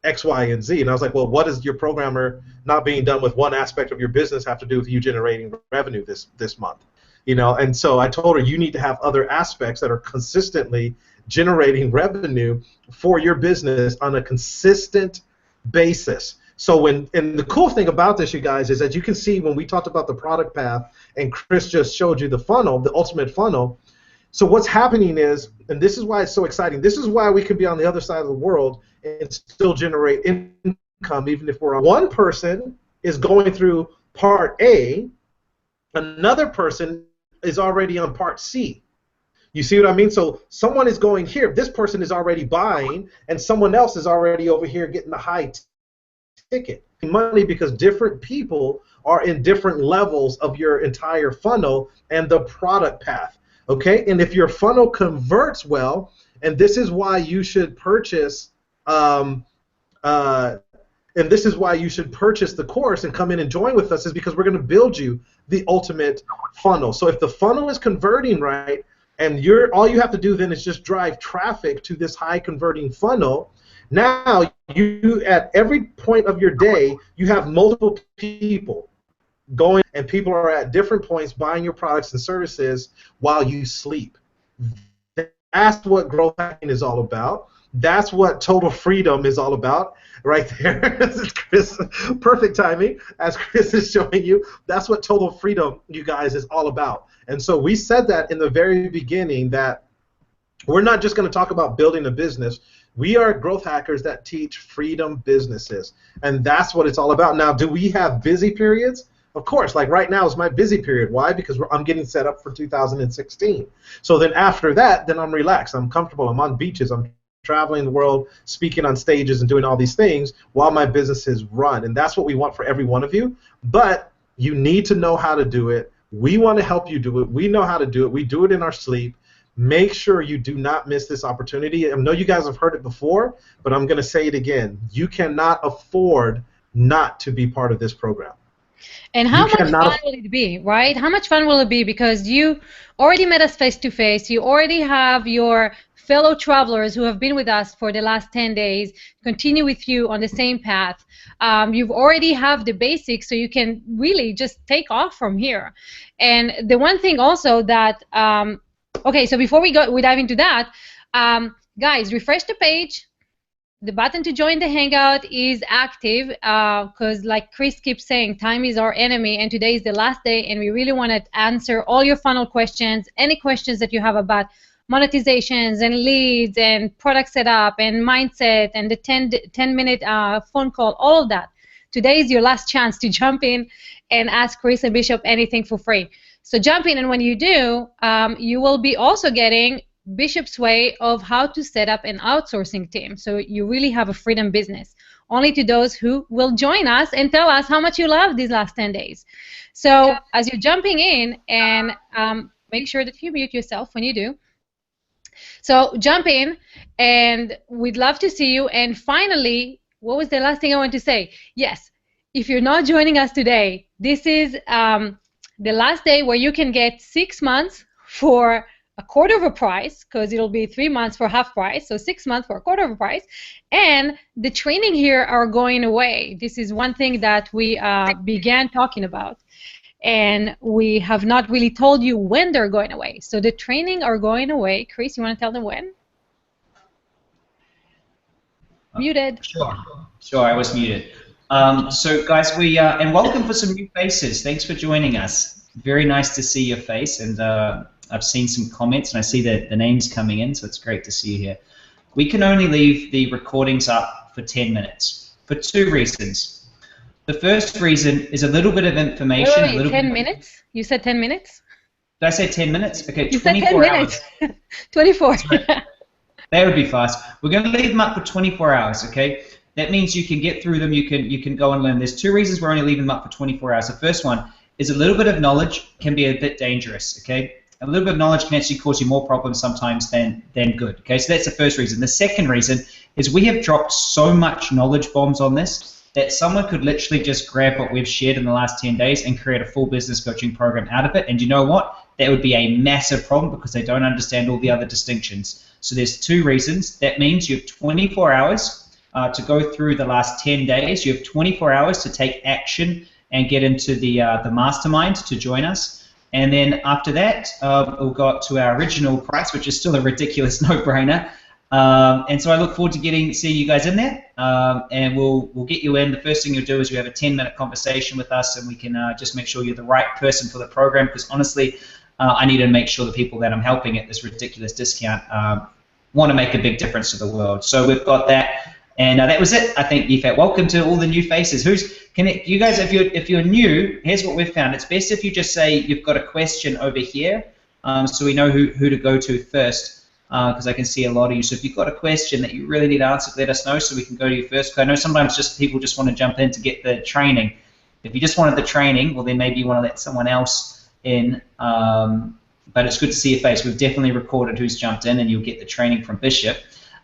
X, Y, and Z. And I was like, well, what does your programmer not being done with one aspect of your business have to do with you generating revenue this month? You know, and so I told her, you need to have other aspects that are consistently generating revenue for your business on a consistent basis. So and the cool thing about this, you guys, is that you can see when we talked about the product path, and Chris just showed you the funnel, the ultimate funnel. So what's happening is, and this is why it's so exciting, this is why we can be on the other side of the world and still generate income, even if we're on. One person is going through part A, another person is already on part C. You see what I mean? So someone is going here, this person is already buying, and someone else is already over here getting the high ticket money, because different people are in different levels of your entire funnel and the product path. Okay, and if your funnel converts well, and this is why you should purchase, and this is why you should purchase the course and come in and join with us, is because we're going to build you the ultimate funnel. So if the funnel is converting right, and all you have to do then is just drive traffic to this high converting funnel, now you, at every point of your day, you have multiple people going, and people are at different points buying your products and services while you sleep. That's what growth hacking is all about. That's what total freedom is all about, right there. This is Chris. Perfect timing, as Chris is showing you. That's what total freedom, you guys, is all about. And so we said that in the very beginning, that we're not just going to talk about building a business. We are growth hackers that teach freedom businesses, and that's what it's all about. Now, do we have busy periods? Of course, like right now is my busy period. Why? Because I'm getting set up for 2016. So then after that, then I'm relaxed. I'm comfortable. I'm on beaches. I'm traveling the world, speaking on stages, and doing all these things while my businesses run. And that's what we want for every one of you. But you need to know how to do it. We want to help you do it. We know how to do it. We do it in our sleep. make sure you do not miss this opportunity. I know you guys have heard it before, but I'm going to say it again. You cannot afford not to be part of this program. And how much fun will it be, right? How much fun will it be? Because you already met us face-to-face. You already have your fellow travelers who have been with us for the last 10 days continue with you on the same path. You've already have the basics, so you can really just take off from here. And the one thing also that, okay, so before we dive into that, guys, refresh the page. The button to join the Hangout is active because, like Chris keeps saying, time is our enemy, and today is the last day, and we really want to answer all your funnel questions, any questions that you have about monetizations and leads and product setup and mindset and the 10-minute phone call, all of that. Today is your last chance to jump in and ask Chris and Bishop anything for free. So jump in, and when you do, you will be also getting Bishop's way of how to set up an outsourcing team. So you really have a freedom business, only to those who will join us and tell us how much you love these last 10 days. So as you're jumping in, and make sure that you mute yourself when you do. So jump in, and we'd love to see you. And finally, what was the last thing I want to say? Yes, if you're not joining us today, this is the last day where you can get 6 months for a quarter of a price, because it'll be 3 months for half price, so 6 months for a quarter of a price. And the training here are going away. This is one thing that we began talking about, and we have not really told you when they're going away. So the training are going away. Chris, you want to tell them when? Muted. Sure, I was muted. So guys, and welcome for some new faces. Thanks for joining us. Very nice to see your face, and I've seen some comments, and I see the names coming in, so it's great to see you here. We can only leave the recordings up for 10 minutes for 2 reasons. The first reason is a little bit of information. Wait, 10 minutes? You said 10 minutes? Did I say 10 minutes? Okay, you 24 said 10 hours. Minutes. 24. That would be fast. We're going to leave them up for 24 hours, okay? That means you can get through them, you can go and learn. There's 2 reasons we're only leaving them up for 24 hours. The first one is a little bit of knowledge can be a bit dangerous, okay? A little bit of knowledge can actually cause you more problems sometimes than good, okay? So that's the first reason. The second reason is we have dropped so much knowledge bombs on this that someone could literally just grab what we've shared in the last 10 days and create a full business coaching program out of it. And you know what? That would be a massive problem because they don't understand all the other distinctions. So there's 2 reasons. That means you have 24 hours to go through the last 10 days. You have 24 hours to take action and get into the mastermind to join us. And then after that, we'll go up to our original price, which is still a ridiculous no-brainer. And so I look forward to seeing you guys in there, and we'll get you in. The first thing you'll do is you have a 10-minute conversation with us, and we can just make sure you're the right person for the program, because honestly, I need to make sure the people that I'm helping at this ridiculous discount want to make a big difference to the world. So we've got that. And that was it, I think, Yifat. Welcome to all the new faces. You guys, if you're new, here's what we've found. It's best if you just say you've got a question over here, so we know who to go to first, because I can see a lot of you. So if you've got a question that you really need answered, let us know so we can go to you first. Because I know sometimes people just want to jump in to get the training. If you just wanted the training, well, then maybe you want to let someone else in. But it's good to see your face. We've definitely recorded who's jumped in, and you'll get the training from Bishop.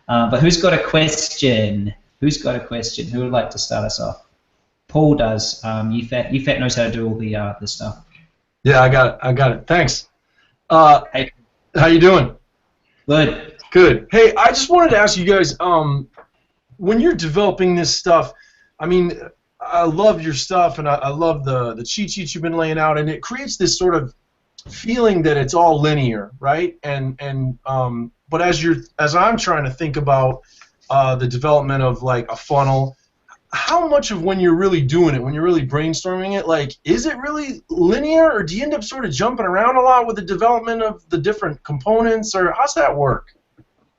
But who's got a question? Who's got a question? Who would like to start us off? Paul does. Yifat knows how to do all the stuff. Yeah, I got it. Thanks. Hey. How you doing? Good. Good. Hey, I just wanted to ask you guys, when you're developing this stuff, I mean, I love your stuff, and I love the cheat sheets you've been laying out, and it creates this sort of feeling that it's all linear, right? But as I'm trying to think about the development of like a funnel, how much of when you're really doing it, when you're really brainstorming it, like, is it really linear, or do you end up sort of jumping around a lot with the development of the different components, or how's that work?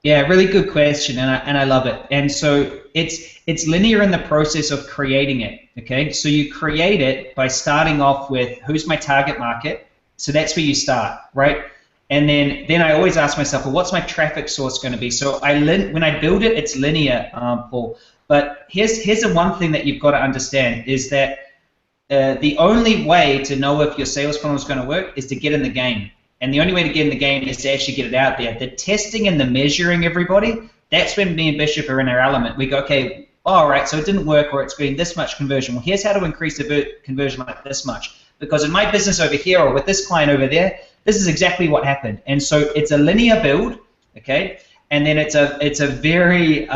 Yeah, really good question, and I love it. And so it's linear in the process of creating it. Okay, so you create it by starting off with who's my target market. So that's where you start, right? And then I always ask myself, well, what's my traffic source going to be? So when I build it, it's linear, Paul. But here's the one thing that you've got to understand is that the only way to know if your sales funnel is going to work is to get in the game. And the only way to get in the game is to actually get it out there. The testing and the measuring, everybody, that's when me and Bishop are in our element. We go, okay, all right, so it didn't work, or it's getting this much conversion. Well, here's how to increase the conversion like this much. Because in my business over here, or with this client over there, this is exactly what happened. And so it's a linear build, okay? And then it's a very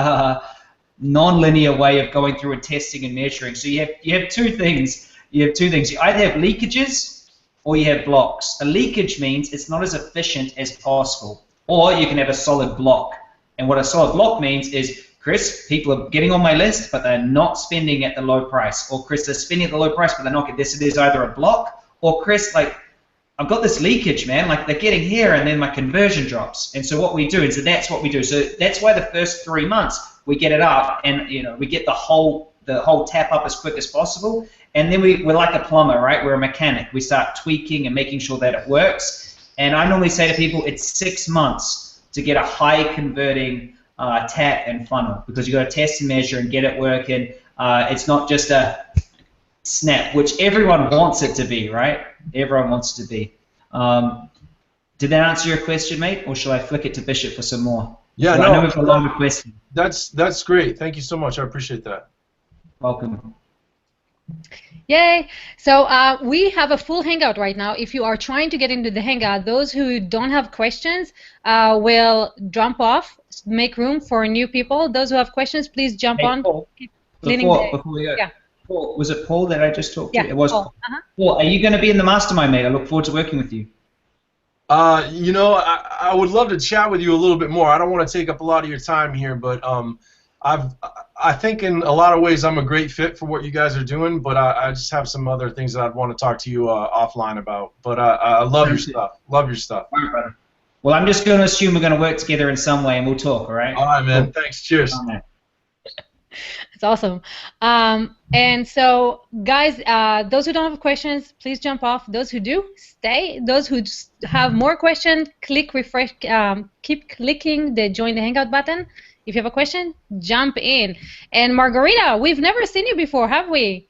non-linear way of going through and testing and measuring. So you have two things. You either have leakages or you have blocks. A leakage means it's not as efficient as possible. Or you can have a solid block. And what a solid block means is, Chris, people are getting on my list, but they're not spending at the low price. Or Chris, they're spending at the low price, but they're not getting this. There's either a block, or Chris, like, I've got this leakage, man. Like, they're getting here, and then my conversion drops. And so what we do, and so that's what we do. So that's why the first 3 months we get it up, and we get the whole tap up as quick as possible. And then we're like a plumber, right? We're a mechanic. We start tweaking and making sure that it works. And I normally say to people, it's 6 months to get a high converting tap and funnel, because you got to test and measure and get it working. It's not just a snap, which everyone wants it to be, right? Everyone wants it to be. Did that answer your question, mate, or shall I flick it to Bishop for some more? Yeah, so no, I know it's a longer question. That's great. Thank you so much. I appreciate that. Welcome. Yay! So we have a full Hangout right now. If you are trying to get into the Hangout, those who don't have questions will jump off, make room for new people. Those who have questions, please jump on. Paul, before we go, yeah. Paul, was it Paul that I just talked to? Yeah, It was Paul. Paul, are you going to be in the mastermind, mate? I look forward to working with you. I would love to chat with you a little bit more. I don't want to take up a lot of your time here, but I think in a lot of ways I'm a great fit for what you guys are doing, but I just have some other things that I'd want to talk to you offline about. But I love your stuff. Love your stuff. All right, brother. Well, I'm just going to assume we're going to work together in some way, and we'll talk, all right? All right, man. Thanks. Cheers. All right. It's awesome. And so, guys, those who don't have questions, please jump off. Those who do, stay. Those who have more questions, click refresh. Keep clicking the join the Hangout button. If you have a question, jump in. And Margarita, we've never seen you before, have we?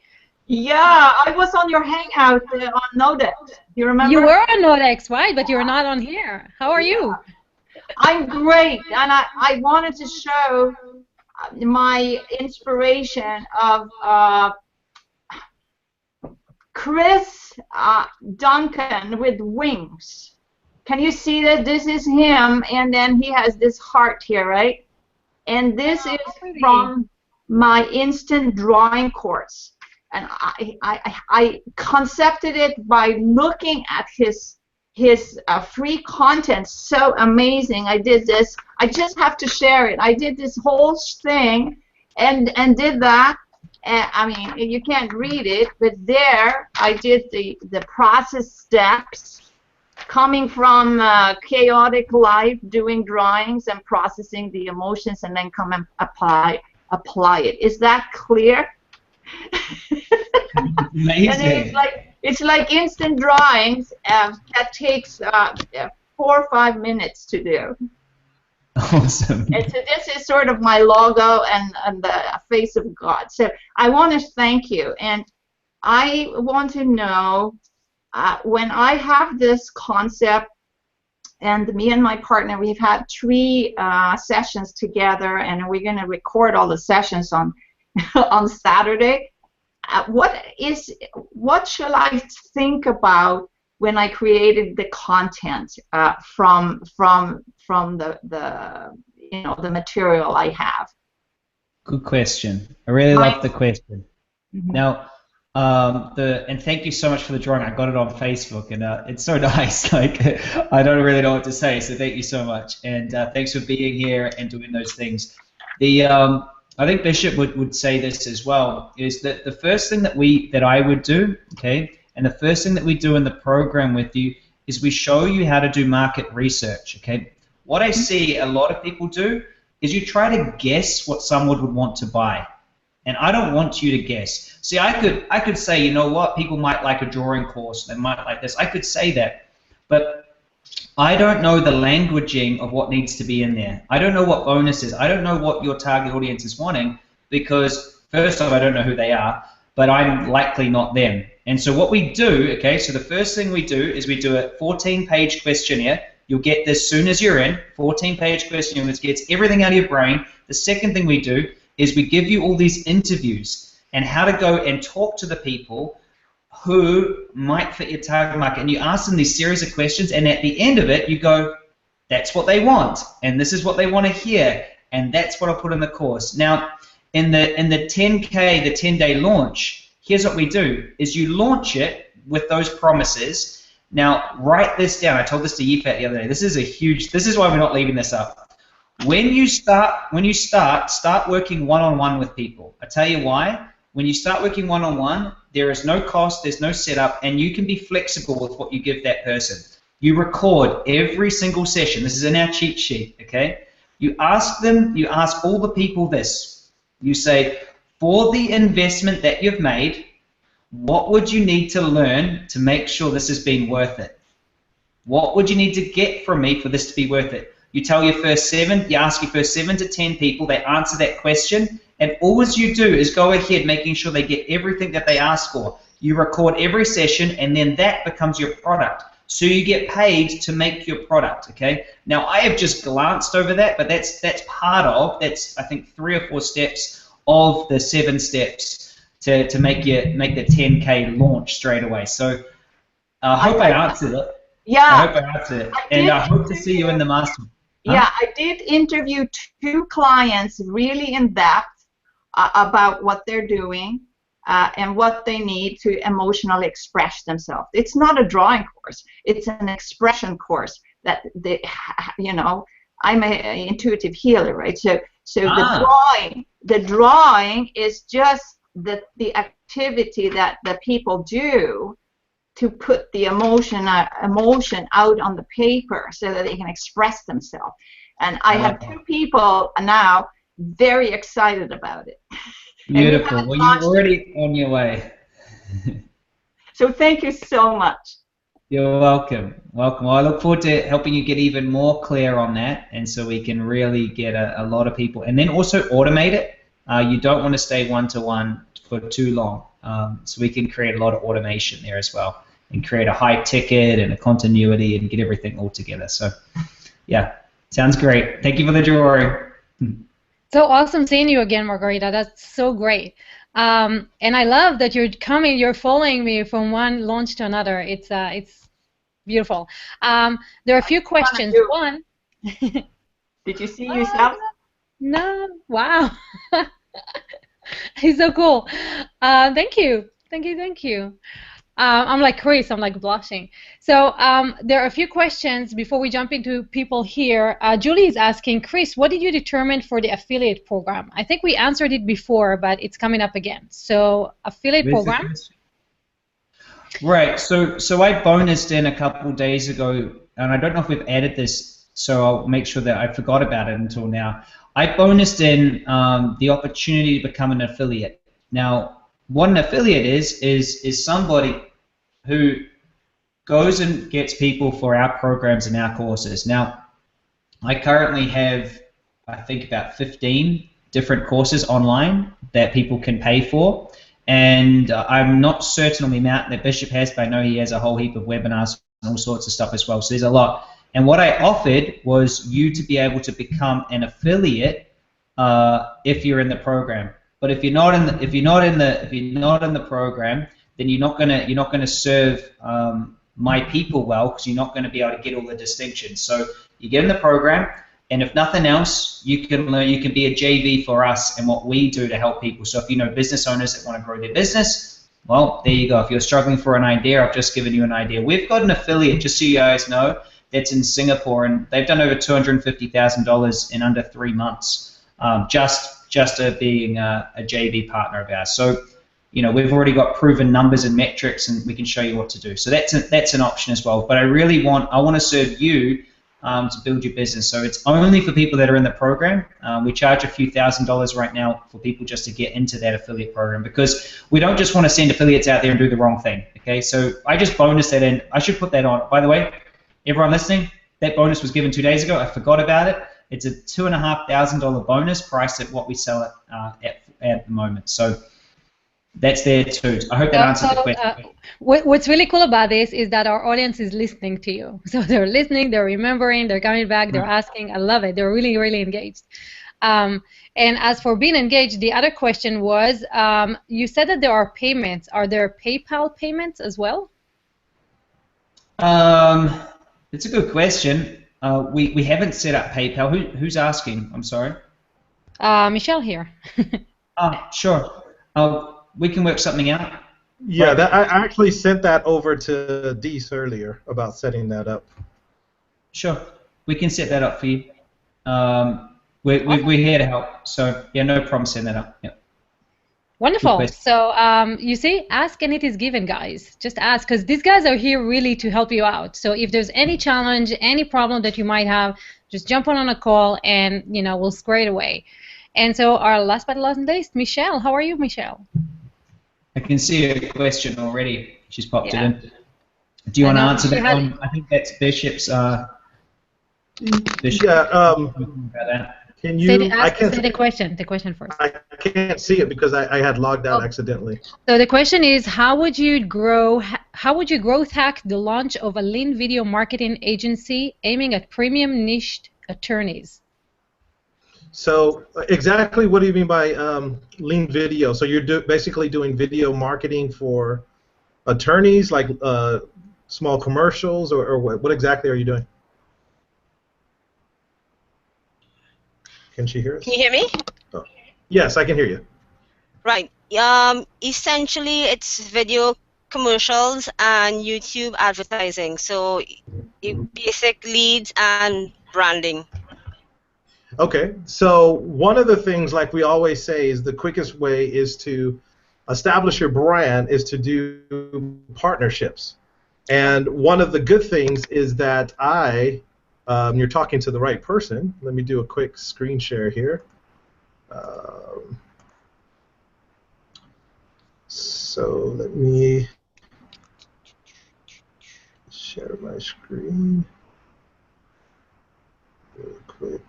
Yeah, I was on your Hangout on Nodex. You remember? You were on Nodex, right? But you're not on here. How are you? I'm great, and I wanted to show my inspiration of Chris Duncan with wings. Can you see that? This is him, and then he has this heart here, right? And this is from my instant drawing course. And I concepted it by looking at his free content. So amazing. I did this. I just have to share it. I did this whole thing and did that. I mean, you can't read it, but there I did the process steps coming from chaotic life, doing drawings and processing the emotions, and then come and apply it. Is that clear? Amazing. And it's like instant drawings that takes 4 or 5 minutes to do. Awesome. And so this is sort of my logo and the face of God. So I want to thank you, and I want to know when I have this concept, and me and my partner, we've had 3 sessions together, and we're going to record all the sessions on on Saturday. What shall I think about when I created the content from the material I have? Good question. I really love the question. Mm-hmm. Now, and thank you so much for the drawing. I got it on Facebook, and it's so nice. Like, I don't really know what to say, so thank you so much. And thanks for being here and doing those things. I think Bishop would say this as well, is that the first thing that I would do, okay, and the first thing that we do in the program with you is we show you how to do market research, okay? What I see a lot of people do is you try to guess what someone would want to buy. And I don't want you to guess. See, I could say, you know what, people might like a drawing course, they might like this. I could say that, but I don't know the languaging of what needs to be in there. I don't know what bonuses. I don't know what your target audience is wanting, because first off, I don't know who they are, but I'm likely not them. And so what we do, okay, so the first thing we do is we do a 14-page questionnaire. You'll get this as soon as you're in, 14-page questionnaire, which gets everything out of your brain. The second thing we do is we give you all these interviews and how to go and talk to the people who might fit your target market. And you ask them these series of questions, and at the end of it, you go, that's what they want, and this is what they want to hear, and that's what I'll put in the course. Now, in the 10K, the 10-day launch, here's what we do, is you launch it with those promises. Now, write this down. I told this to Yifat the other day. This is why we're not leaving this up. When you start working one-on-one with people. I tell you why. When you start working one-on-one, there is no cost, there's no setup, and you can be flexible with what you give that person. You record every single session. This is in our cheat sheet, okay? You ask all the people this. You say, for the investment that you've made, what would you need to learn to make sure this has been worth it? What would you need to get from me for this to be worth it? You tell you ask your first 7 to 10 people, they answer that question, and all you do is go ahead making sure they get everything that they ask for. You record every session, and then that becomes your product. So you get paid to make your product, okay? Now, I have just glanced over that, but that's part of, I think, 3 or 4 steps of the 7 steps to make the 10K launch straight away. So I hope I answered it. Yeah. I hope I answered it. And I hope to see you in the master. Yeah, I did interview 2 clients really in depth about what they're doing and what they need to emotionally express themselves. It's not a drawing course. It's an expression course that they, I'm an intuitive healer, right? So the drawing is just the activity that the people do to put the emotion out on the paper so that they can express themselves. And I have 2 people now very excited about it. Beautiful. Well, you're already on your way. So thank you so much. You're welcome. Welcome. Well, I look forward to helping you get even more clear on that, and so we can really get a lot of people. And then also automate it. You don't want to stay one-to-one for too long. So we can create a lot of automation there as well, and create a high ticket and a continuity and get everything all together. So, yeah, sounds great. Thank you for the drawing. So awesome seeing you again, Margarita. That's so great. And I love that you're following me from one launch to another. It's beautiful. There are a few questions. One. Did you see yourself? No. Wow. He's so cool. Thank you. Thank you. I'm like Chris, I'm like blushing. So there are a few questions before we jump into people here. Julie is asking, Chris, what did you determine for the affiliate program? I think we answered it before, but it's coming up again. So affiliate program. Right, so I bonused in a couple days ago, and I don't know if we've added this, so I'll make sure that I forgot about it until now. I bonused in the opportunity to become an affiliate. Now, what an affiliate is somebody who goes and gets people for our programs and our courses. Now, I currently have, I think, about 15 different courses online that people can pay for, and I'm not certain on the amount that Bishop has, but I know he has a whole heap of webinars and all sorts of stuff as well, so there's a lot. And what I offered was you to be able to become an affiliate if you're in the program. But if you're not in the program, then you're not gonna serve my people well, because you're not going to be able to get all the distinctions. So you get in the program, and if nothing else, you can learn. You can be a JV for us and what we do to help people. So if you know business owners that want to grow their business, well, there you go. If you're struggling for an idea, I've just given you an idea. We've got an affiliate, just so you guys know, that's in Singapore, and they've done over $250,000 in under 3 months, just being a JV partner of ours. So, you know, we've already got proven numbers and metrics, and we can show you what to do. So that's an option as well. But I want to serve you to build your business. So it's only for people that are in the program. We charge a few $1,000s right now for people just to get into that affiliate program, because we don't just want to send affiliates out there and do the wrong thing. Okay, so I just bonused that in. I should put that on. By the way, everyone listening, that bonus was given 2 days ago. I forgot about it. It's a $2,500 bonus priced at what we sell it at the moment. So that's there too. I hope that answers the question. What's really cool about this is that our audience is listening to you. So they're listening, they're remembering, they're coming back, they're asking. I love it. They're really, really engaged. And as for being engaged, the other question was, you said that there are payments. Are there PayPal payments as well? It's a good question. We haven't set up PayPal. Who's asking? I'm sorry. Michelle here. Sure. We can work something out. Yeah, I actually sent that over to Dees earlier about setting that up. Sure, we can set that up for you. We're here to help, so yeah, no problem setting that up. Yeah. Wonderful. So you see, ask and it is given, guys. Just ask, because these guys are here really to help you out. So if there's any challenge, any problem that you might have, just jump on a call and we'll square it away. And so our last but not least, Michelle. How are you, Michelle? I can see a question already. She's popped it in. Do you want to answer that one? I think that's Bishop's. Bishop. Yeah. Can you? Say the question. The question first. I can't see it because I had logged out accidentally. So the question is, how would you growth hack the launch of a lean video marketing agency aiming at premium niched attorneys? So exactly what do you mean by lean video? So you're basically doing video marketing for attorneys, like small commercials, or what exactly are you doing? Can she hear us? Can you hear me? Oh. Yes, I can hear you. Right. Essentially, it's video commercials and YouTube advertising. So basic leads and branding. Okay, so one of the things, like we always say, is the quickest way is to establish your brand is to do partnerships. And one of the good things is that you're talking to the right person. Let me do a quick screen share here. So let me share my screen real quick.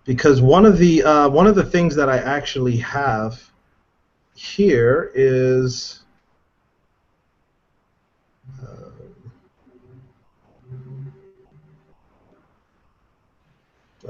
Because one of the things that I actually have here is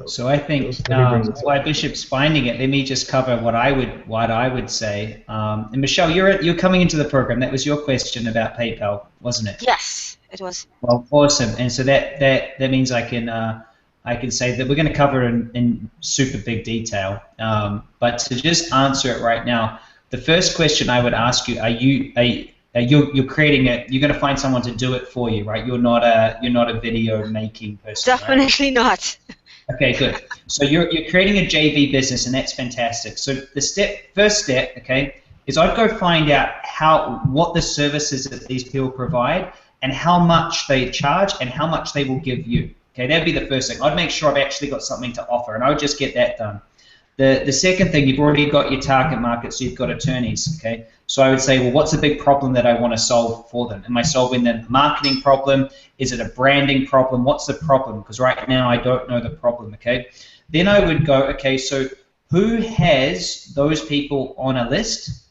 so I think while Bishop's finding it, let me just cover what I would say. And Michelle, you're coming into the program. That was your question about PayPal, wasn't it? Yes, it was. Well, awesome. And so that means I can say that we're going to cover in super big detail. But to just answer it right now, the first question I would ask you: you're creating it? You're going to find someone to do it for you, right? You're not a video making person. Definitely right? not. Okay, good. So you're creating a JV business, and that's fantastic. So the first step, okay, is I'd go find out what the services that these people provide and how much they charge and how much they will give you. Okay, that'd be the first thing. I'd make sure I've actually got something to offer, and I would just get that done. The second thing, you've already got your target market, so you've got attorneys. Okay, so I would say, well, what's the big problem that I want to solve for them? Am I solving the marketing problem? Is it a branding problem? What's the problem? Because right now I don't know the problem. Okay, then I would go, okay, so who has those people on a list?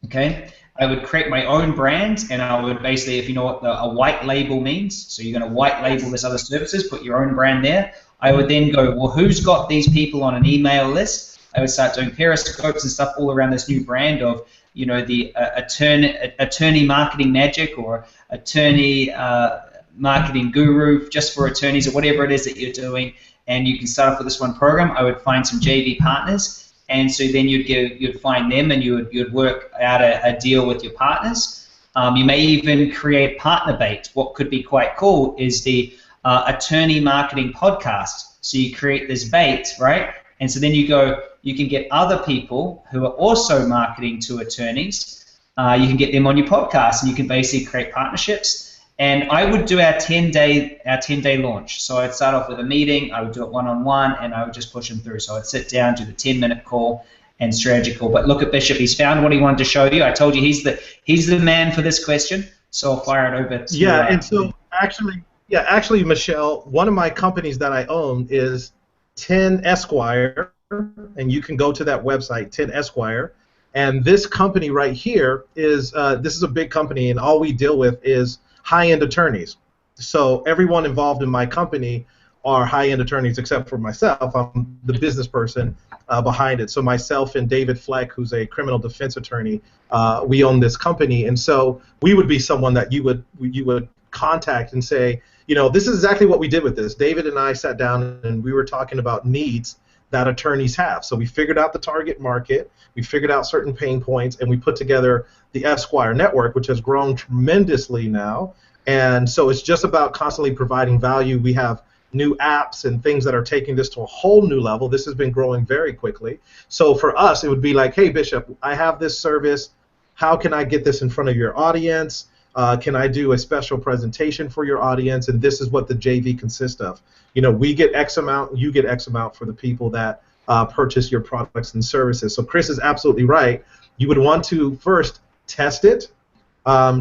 Okay. I would create my own brand, and I would basically, if you know what a white label means, so you're going to white label this other services, put your own brand there. I would then go, well, who's got these people on an email list? I would start doing periscopes and stuff all around this new brand of, the attorney marketing magic or attorney marketing guru just for attorneys or whatever it is that you're doing. And you can start off with this one program. I would find some JV partners. And so then you'd find them, and you'd work out a deal with your partners. You may even create partner bait. What could be quite cool is the attorney marketing podcast. So you create this bait, right? And so then you can get other people who are also marketing to attorneys. You can get them on your podcast, and you can basically create partnerships. And I would do our 10-day launch. So I'd start off with a meeting, I would do it one-on-one, and I would just push them through. So I'd sit down, do the 10-minute call and strategy call. But look at Bishop, he's found what he wanted to show you. I told you he's the man for this question. So I'll fire it over to and so actually, Michelle, one of my companies that I own is 10 Esquire, and you can go to that website, 10 Esquire. And this company right here is this is a big company, and all we deal with is high-end attorneys. So everyone involved in my company are high-end attorneys except for myself. I'm the business person behind it. So myself and David Fleck, who's a criminal defense attorney, we own this company, and so we would be someone that you would contact and say, you know, this is exactly what we did with this. David and I sat down and we were talking about needs that attorneys have. So we figured out the target market, we figured out certain pain points, and we put together the Esquire network, which has grown tremendously now. And so it's just about constantly providing value. We have new apps and things that are taking this to a whole new level. This has been growing very quickly. So for us, it would be like, hey, Bishop, I have this service. How can I get this in front of your audience? Can I do a special presentation for your audience? And this is what the JV consists of. You know, we get X amount, you get X amount for the people that purchase your products and services. So Chris is absolutely right. You would want to first test it,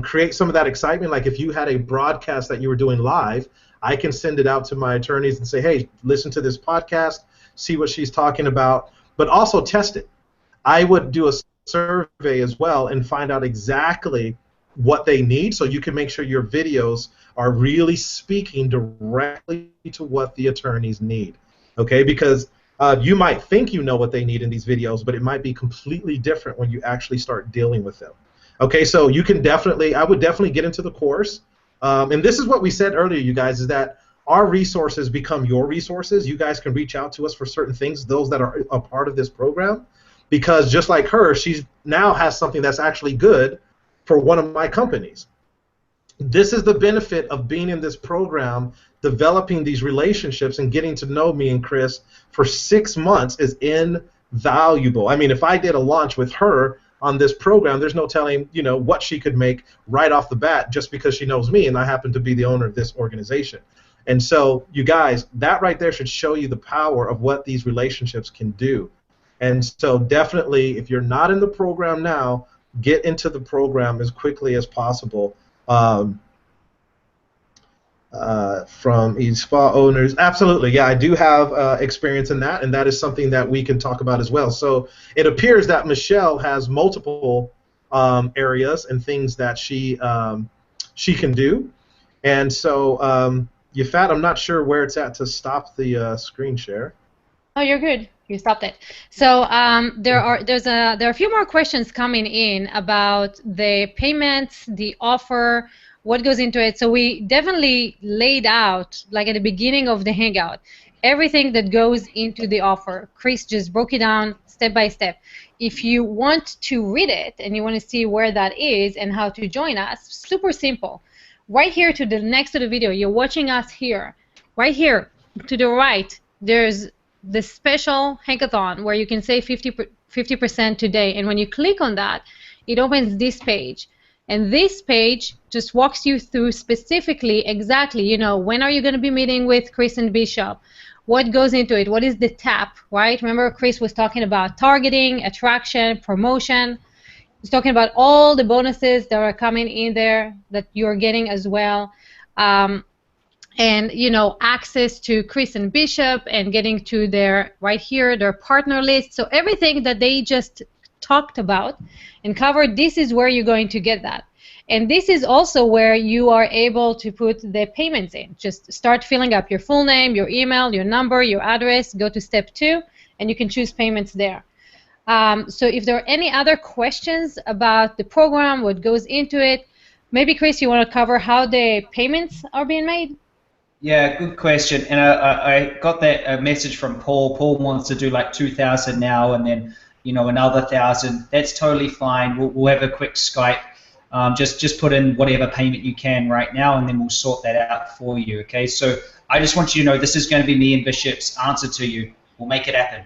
create some of that excitement. Like if you had a broadcast that you were doing live, I can send it out to my attorneys and say, hey, listen to this podcast, see what she's talking about, but also test it. I would do a survey as well and find out exactly what they need, so you can make sure your videos are really speaking directly to what the attorneys need. Okay, because you might think you know what they need in these videos, but it might be completely different when you actually start dealing with them. Okay, so you can definitely, I would definitely get into the course. And this is what we said earlier, you guys, is that our resources become your resources. You guys can reach out to us for certain things, those that are a part of this program, because just like her, she now has something that's actually good for one of my companies. This is the benefit of being in this program, developing these relationships and getting to know me and Chris for 6 months is invaluable. I mean, if I did a launch with her on this program, there's no telling, you know, what she could make right off the bat just because she knows me and I happen to be the owner of this organization. And so, you guys, that right there should show you the power of what these relationships can do. And so definitely, if you're not in the program now, get into the program as quickly as possible. From spa owners, absolutely, yeah, I do have experience in that, and that is something that we can talk about as well. So it appears that Michelle has multiple areas and things that she can do, and so Yafat, I'm not sure where it's at to stop the screen share. Oh, you're good. You stopped it. So there are a few more questions coming in about the payments, the offer, what goes into it. So we definitely laid out, like at the beginning of the Hangout, everything that goes into the offer. Chris just broke it down step by step. If you want to read it and you want to see where that is and how to join us, super simple. Right here to the next to the video, you're watching us here. Right here to the right, there's the special hackathon where you can save 50% today. And when you click on that, it opens this page. And this page just walks you through specifically exactly, you know, when are you going to be meeting with Chris and Bishop? What goes into it? What is the TAP, right? Remember Chris was talking about targeting, attraction, promotion. He's talking about all the bonuses that are coming in there that you're getting as well. And, you know, access to Chris and Bishop and getting to their, right here, their partner list. So everything that they just talked about and covered, this is where you're going to get that. And this is also where you are able to put the payments in. Just start filling up your full name, your email, your number, your address, go to step 2, and you can choose payments there. So if there are any other questions about the program, what goes into it, maybe, Chris, you want to cover how the payments are being made? Yeah, good question. And I got that message from Paul. Paul wants to do like 2,000 now and then, you know, another 1,000. That's totally fine. We'll have a quick Skype. Just put in whatever payment you can right now, and then we'll sort that out for you. Okay. So I just want you to know this is going to be me and Bishop's answer to you. We'll make it happen.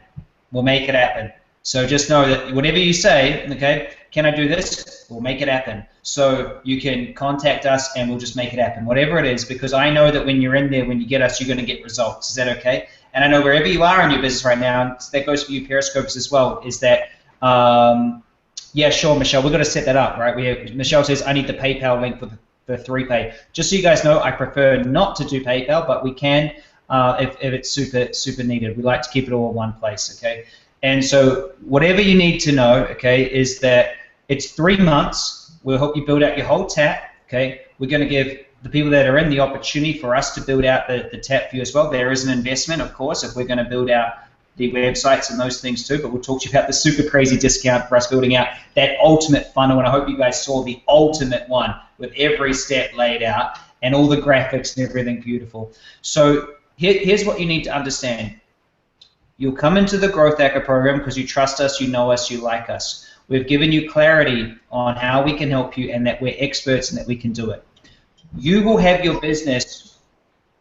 We'll make it happen. So just know that whatever you say, okay, can I do this? We'll make it happen. So you can contact us and we'll just make it happen, whatever it is, because I know that when you're in there, when you get us, you're going to get results. Is that okay? And I know wherever you are in your business right now, and that goes for you Periscopers as well, is that, yeah, sure, Michelle, we're going to set that up, right? Michelle says, I need the PayPal link for the 3Pay. Just so you guys know, I prefer not to do PayPal, but we can. if it's super needed. We like to keep it all in one place, okay? And so whatever you need to know, okay, is that it's 3 months. We'll help you build out your whole TAP, okay? We're going to give the people that are in the opportunity for us to build out the TAP for you as well. There is an investment, of course, if we're going to build out the websites and those things too, but we'll talk to you about the super crazy discount for us building out that ultimate funnel, and I hope you guys saw the ultimate one with every step laid out and all the graphics and everything beautiful. So here's what you need to understand. You'll come into the Growth Hacker program because you trust us, you know us, you like us. We've given you clarity on how we can help you and that we're experts and that we can do it. You will have your business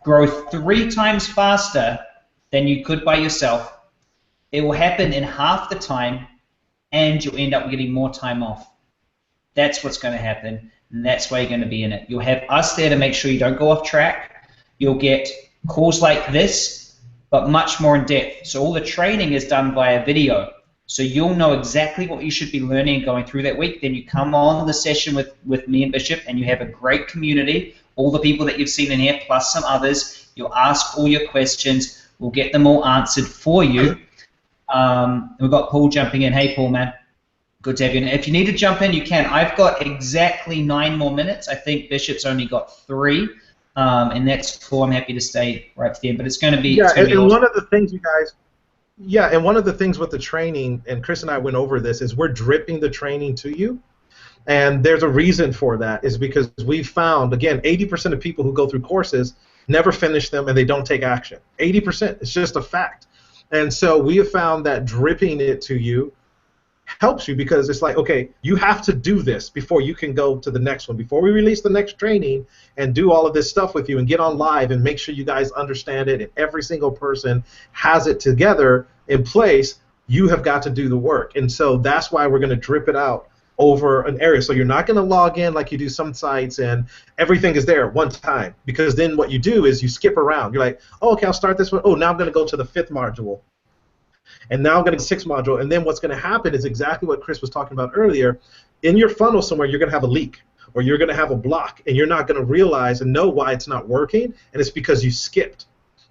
grow 3 times faster than you could by yourself. It will happen in half the time, and you'll end up getting more time off. That's what's going to happen, and that's why you're going to be in it. You'll have us there to make sure you don't go off track. You'll get calls like this, but much more in depth. So all the training is done via video. So you'll know exactly what you should be learning and going through that week. Then you come on the session with me and Bishop, and you have a great community, all the people that you've seen in here, plus some others. You'll ask all your questions. We'll get them all answered for you. We've got Paul jumping in. Hey, Paul, man. Good to have you. And if you need to jump in, you can. I've got exactly 9 more minutes. I think Bishop's only got 3. And that's cool. I'm happy to stay right to the end, but it's going to be. Yeah, it's going to be and awesome. one of the things, you guys. Yeah, and one of the things with the training, and Chris and I went over this, is we're dripping the training to you. And there's a reason for that, is because we've found, again, 80% of people who go through courses never finish them and they don't take action. 80%. It's just a fact. And so we have found that dripping it to you helps you, because it's like, okay, you have to do this before you can go to the next one. Before we release the next training and do all of this stuff with you and get on live and make sure you guys understand it and every single person has it together in place, you have got to do the work. And so that's why we're going to drip it out over an area. So you're not going to log in like you do some sites and everything is there at one time, because then what you do is you skip around. You're like, oh, okay, I'll start this one. Oh, now I'm going to go to the 5th module. And now I'm going to the 6th module. And then what's going to happen is exactly what Chris was talking about earlier. In your funnel somewhere, you're going to have a leak or you're going to have a block, and you're not going to realize and know why it's not working, and it's because you skipped,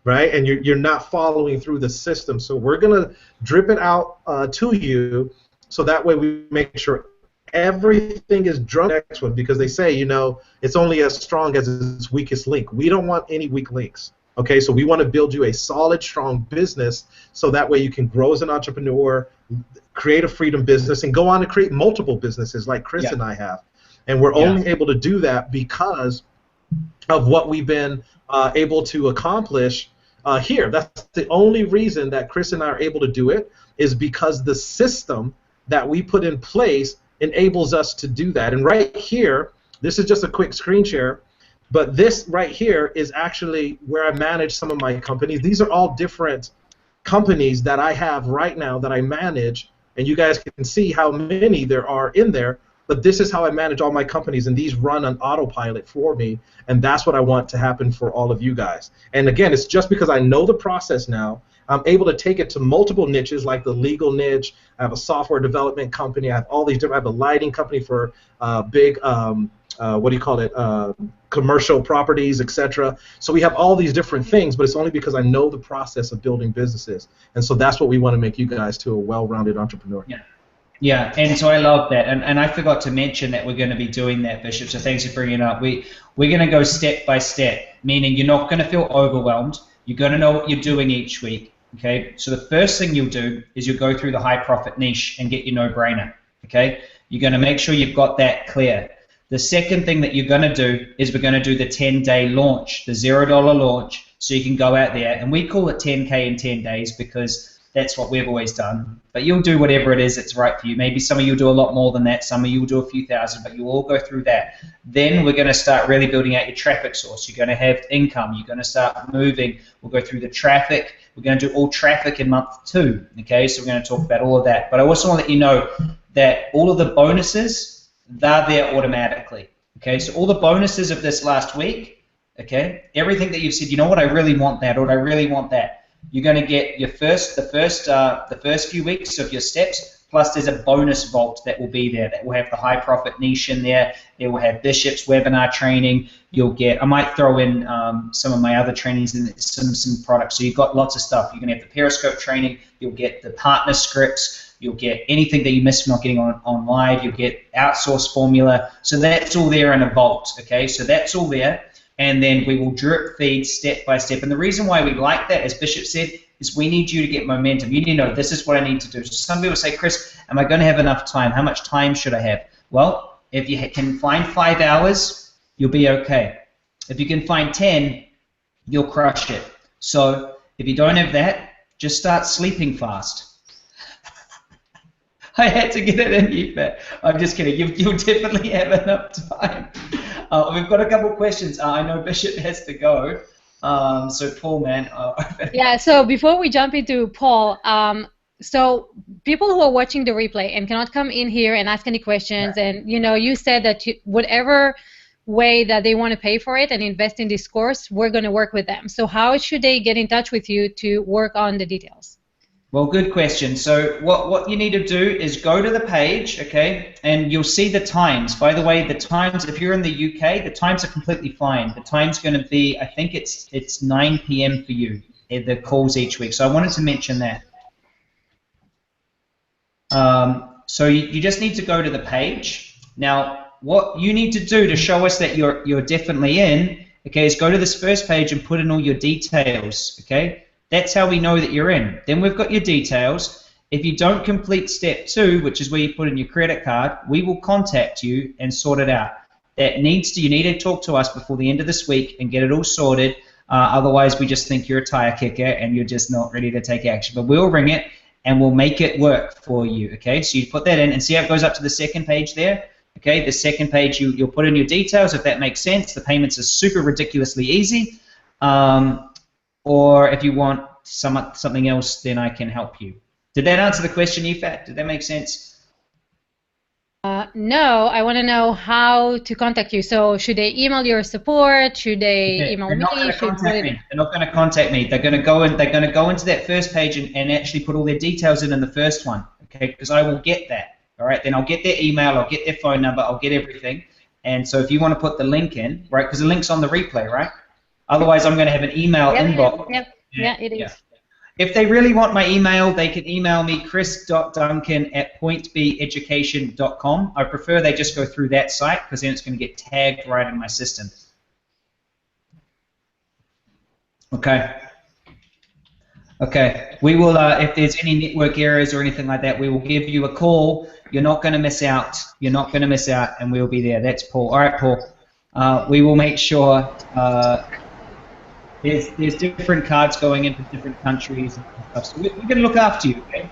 right? And you're not following through the system. So we're going to drip it out to you, so that way we make sure everything is drunk next one, because they say, you know, it's only as strong as its weakest link. We don't want any weak links. Okay, so we want to build you a solid, strong business, so that way you can grow as an entrepreneur, create a freedom business, and go on to create multiple businesses like Chris and I have. And we're only able to do that because of what we've been able to accomplish here. That's the only reason that Chris and I are able to do it, is because the system that we put in place enables us to do that. And right here, this is just a quick screen share. But this right here is actually where I manage some of my companies. These are all different companies that I have right now that I manage, and you guys can see how many there are in there. But this is how I manage all my companies, and these run on autopilot for me, and that's what I want to happen for all of you guys. And again, it's just because I know the process now. I'm able to take it to multiple niches, like the legal niche. I have a software development company. I have all these different. I have a lighting company for big. What do you call it? Commercial properties, etc. So we have all these different things, but it's only because I know the process of building businesses, and so that's what we want to make you guys to a well-rounded entrepreneur. Yeah, and so I love that, and I forgot to mention that we're going to be doing that, Bishop. So thanks for bringing it up. We're going to go step by step, meaning you're not going to feel overwhelmed. You're going to know what you're doing each week. Okay, so the first thing you'll do is you'll go through the high profit niche and get your no-brainer. Okay, you're going to make sure you've got that clear. The second thing that you're going to do is we're going to do the 10-day launch, the $0 launch, so you can go out there, and we call it 10K in 10 days because that's what we've always done. But you'll do whatever it is that's right for you. Maybe some of you will do a lot more than that, some of you will do a few thousand, but you'll all go through that. Then we're going to start really building out your traffic source. You're going to have income. You're going to start moving. We'll go through the traffic. We're going to do all traffic in month 2. Okay, so we're going to talk about all of that. But I also want to let you know that all of the bonuses, they're there automatically. Okay, so all the bonuses of this last week, okay, everything that you've said, you know what, I really want that, or I really want that, you're going to get your the first few weeks of your steps Plus, there's a bonus vault that will be there that will have the high profit niche in there. It will have Bishop's webinar training. You'll get, I might throw in some of my other trainings and some products. So you've got lots of stuff. You're going to have the Periscope training. You'll get the partner scripts. You'll get anything that you missed from not getting on live. You'll get outsource formula. So that's all there in a vault. Okay, so that's all there. And then we will drip feed step by step. And the reason why we like that, as Bishop said, is we need you to get momentum. You need to know, this is what I need to do. So some people say, Chris, am I going to have enough time? How much time should I have? Well, if you can find 5 hours, you'll be okay. If you can find 10, you'll crush it. So if you don't have that, just start sleeping fast. I had to get it in here, but I'm just kidding. You'll definitely have enough time. We've got a couple of questions. I know Bishop has to go. So Paul, man. Yeah, so before we jump into Paul, so people who are watching the replay and cannot come in here and ask any questions, and you said that whatever way that they want to pay for it and invest in this course, we're going to work with them. So how should they get in touch with you to work on the details? Well, good question. So what you need to do is go to the page, okay, and you'll see the times. By the way, the times, if you're in the UK, the times are completely fine. The time's going to be, I think it's 9 p.m. for you, the calls each week. So I wanted to mention that. So you just need to go to the page. Now, what you need to do to show us that you're definitely in, okay, is go to this first page and put in all your details, okay? That's how we know that you're in. Then we've got your details. If you don't complete step 2, which is where you put in your credit card, we will contact you and sort it out. You need to talk to us before the end of this week and get it all sorted. Otherwise, we just think you're a tire kicker and you're just not ready to take action. But we'll ring it and we'll make it work for you. Okay, so you put that in and see how it goes up to the second page there. Okay, the second page you'll put in your details if that makes sense. The payments are super ridiculously easy. Or if you want something else, then I can help you. Did that answer the question, Yifat? Did that make sense? No, I want to know how to contact you. So should they email your support? Should they email me? They're not going to contact me. They're going to go in. They're going to go into that first page and actually put all their details in the first one. Okay, because I will get that. All right. Then I'll get their email. I'll get their phone number. I'll get everything. And so if you want to put the link in, right? Because the link's on the replay, right? Otherwise, I'm going to have an email inbox. Yeah, it is. Yeah. If they really want my email, they can email me chris.duncan@pointbeeducation.com. I prefer they just go through that site because then it's going to get tagged right in my system. Okay. Okay. We will, if there's any network errors or anything like that, we will give you a call. You're not going to miss out. You're not going to miss out, and we'll be there. That's Paul. All right, Paul. We will make sure there's different cards going into different countries and stuff. So we're going to look after you, okay?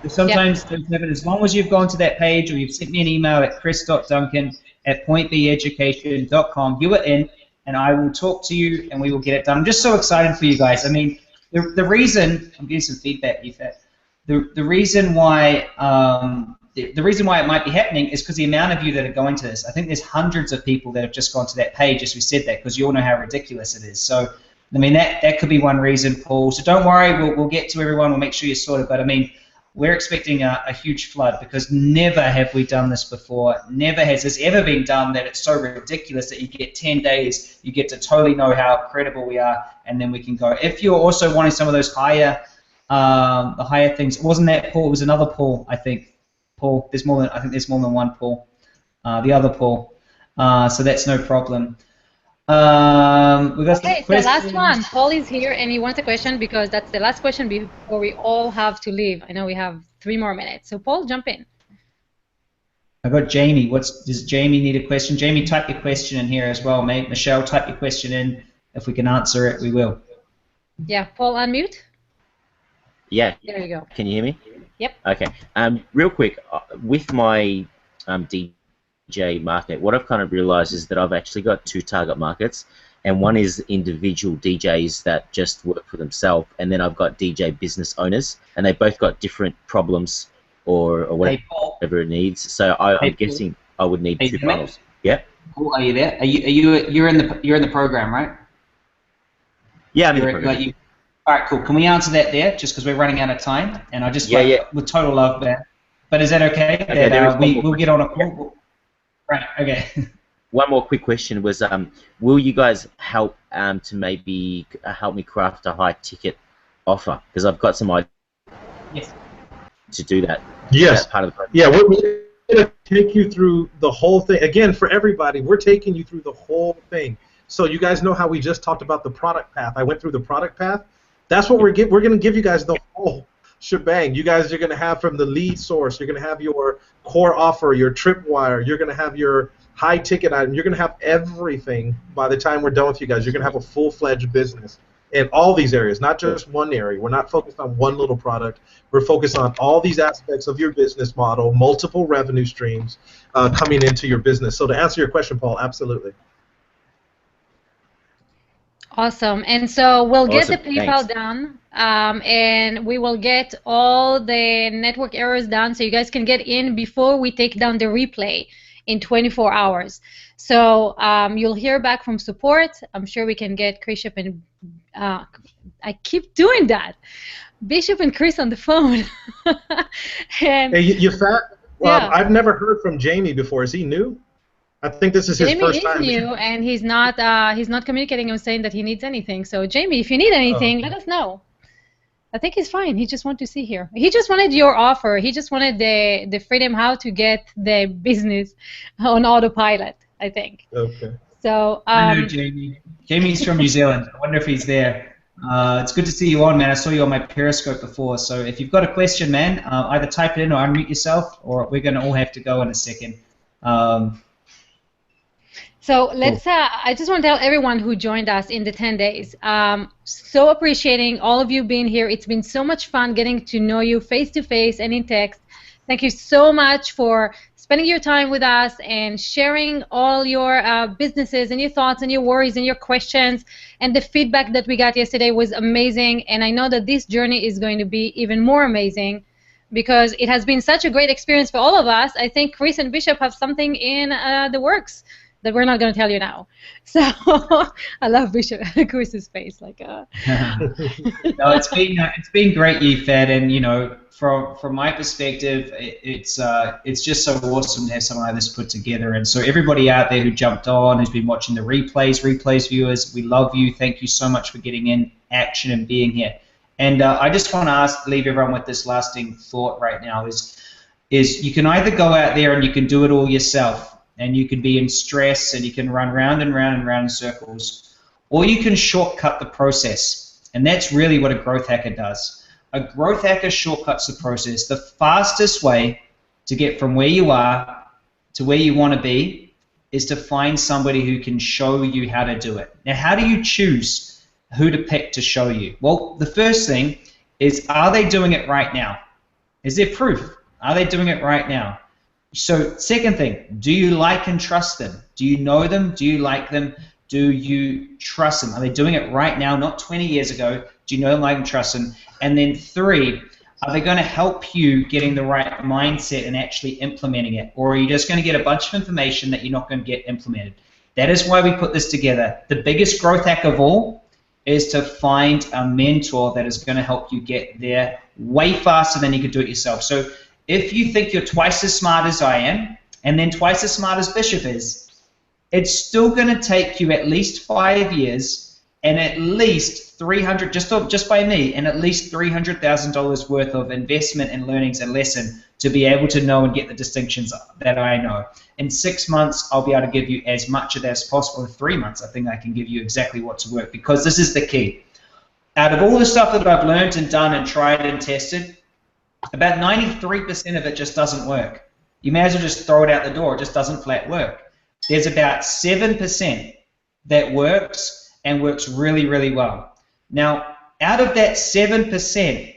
Sometimes, as long as you've gone to that page or you've sent me an email at chris.duncan@pointbeeducation.com, you are in, and I will talk to you and we will get it done. I'm just so excited for you guys. I mean, the reason, I'm getting some feedback, Yifat. The reason why the reason why it might be happening is because the amount of you that are going to this. I think there's hundreds of people that have just gone to that page as we said that, because you all know how ridiculous it is. So, I mean, that could be one reason, Paul. So don't worry, we'll get to everyone. We'll make sure you're sorted. But I mean, we're expecting a huge flood because never have we done this before. Never has this ever been done that it's so ridiculous that you get 10 days, you get to totally know how credible we are, and then we can go. If you're also wanting some of those higher, the higher things, it wasn't that Paul, it was another Paul, I think. Paul, I think there's more than one Paul. The other Paul. So that's no problem. Okay, so last one. Paul is here and he wants a question because that's the last question before we all have to leave. I know we have 3 more minutes. So Paul, jump in. I got Jamie. Does Jamie need a question? Jamie, type your question in here as well, mate. Michelle, type your question in. If we can answer it, we will. Yeah, Paul, unmute. Yeah. There you go. Can you hear me? Yep. Okay. Real quick, with my DJ market, what I've kind of realized is that I've actually got 2 target markets, and one is individual DJs that just work for themselves, and then I've got DJ business owners, and they both got different problems or whatever it needs. So I'm guessing I would need 2 panels. Yeah. Paul, are you there? You're in the program, right? Yeah, I'm in the program. All right, cool. Can we answer that there, just because we're running out of time? And I just with total love, man. But is that okay? Okay, That we'll get on a call. Right. Okay. One more quick question was, will you guys help to maybe help me craft a high ticket offer? Because I've got some ideas Yes. to do that. Yes. That part of the program. Yeah, we're going to take you through the whole thing. Again, for everybody, we're taking you through the whole thing. So you guys know how we just talked about the product path. I went through the product path. That's what we're going to give you guys the whole shebang. You guys are going to have from the lead source. You're going to have your core offer, your tripwire. You're going to have your high ticket item. You're going to have everything by the time we're done with you guys. You're going to have a full-fledged business in all these areas, not just one area. We're not focused on one little product. We're focused on all these aspects of your business model, multiple revenue streams coming into your business. So to answer your question, Paul, absolutely. Awesome. And so we'll get the Awesome. PayPal Thanks. done, and we will get all the network errors done so you guys can get in before we take down the replay in 24 hours. So you'll hear back from support. I'm sure we can get Bishop and I keep doing that. Bishop and Chris on the phone. And Hey, you fat? Yeah. I've never heard from Jamie before. Is he new? I think this is his Jamie first is time. new, and he's not communicating and saying that he needs anything. So Jamie, if you need anything, let us know. I think he's fine. He just wanted to see here. He just wanted your offer. He just wanted the freedom how to get the business on autopilot, I think. Okay. So I know Jamie. Jamie's from New Zealand. I wonder if he's there. It's good to see you on, man. I saw you on my Periscope before. So if you've got a question, man, either type it in or unmute yourself, or we're going to all have to go in a second. So let's. I just want to tell everyone who joined us in the 10 days. So appreciating all of you being here. It's been so much fun getting to know you face to face and in text. Thank you so much for spending your time with us and sharing all your businesses and your thoughts and your worries and your questions. And the feedback that we got yesterday was amazing. And I know that this journey is going to be even more amazing, because it has been such a great experience for all of us. I think Chris and Bishop have something in the works that we're not going to tell you now. So I love Bishop Chris's face, like. No, it's been great, Yifat, and you know, from my perspective, it's just so awesome to have something like this put together. And so everybody out there who jumped on, who's been watching the replays viewers, we love you. Thank you so much for getting in action and being here. And I just want to leave everyone with this lasting thought right now: is you can either go out there and you can do it all yourself, and you can be in stress and you can run round and round and round in circles, or you can shortcut the process. And that's really what a growth hacker does. A growth hacker shortcuts the process. The fastest way to get from where you are to where you want to be is to find somebody who can show you how to do it. Now, how do you choose who to pick to show you? Well, the first thing is, are they doing it right now? Is there proof? Are they doing it right now? So, second thing, do you like and trust them? Do you know them? Do you like them? Do you trust them? Are they doing it right now, not 20 years ago? Do you know them, like, and trust them? And then 3, are they going to help you getting the right mindset and actually implementing it? Or are you just going to get a bunch of information that you're not going to get implemented? That is why we put this together. The biggest growth hack of all is to find a mentor that is going to help you get there way faster than you could do it yourself. So if you think you're twice as smart as I am, and then twice as smart as Bishop is, it's still going to take you at least 5 years and at least $300, just by me, and at least $300,000 worth of investment and learnings and lesson to be able to know and get the distinctions that I know. In 6 months, I'll be able to give you as much of that as possible. In 3 months, I think I can give you exactly what to work, because this is the key. Out of all the stuff that I've learned and done and tried and tested, about 93% of it just doesn't work. You may as well just throw it out the door. It just doesn't flat work. There's about 7% that works and works really, really well. Now, out of that 7%,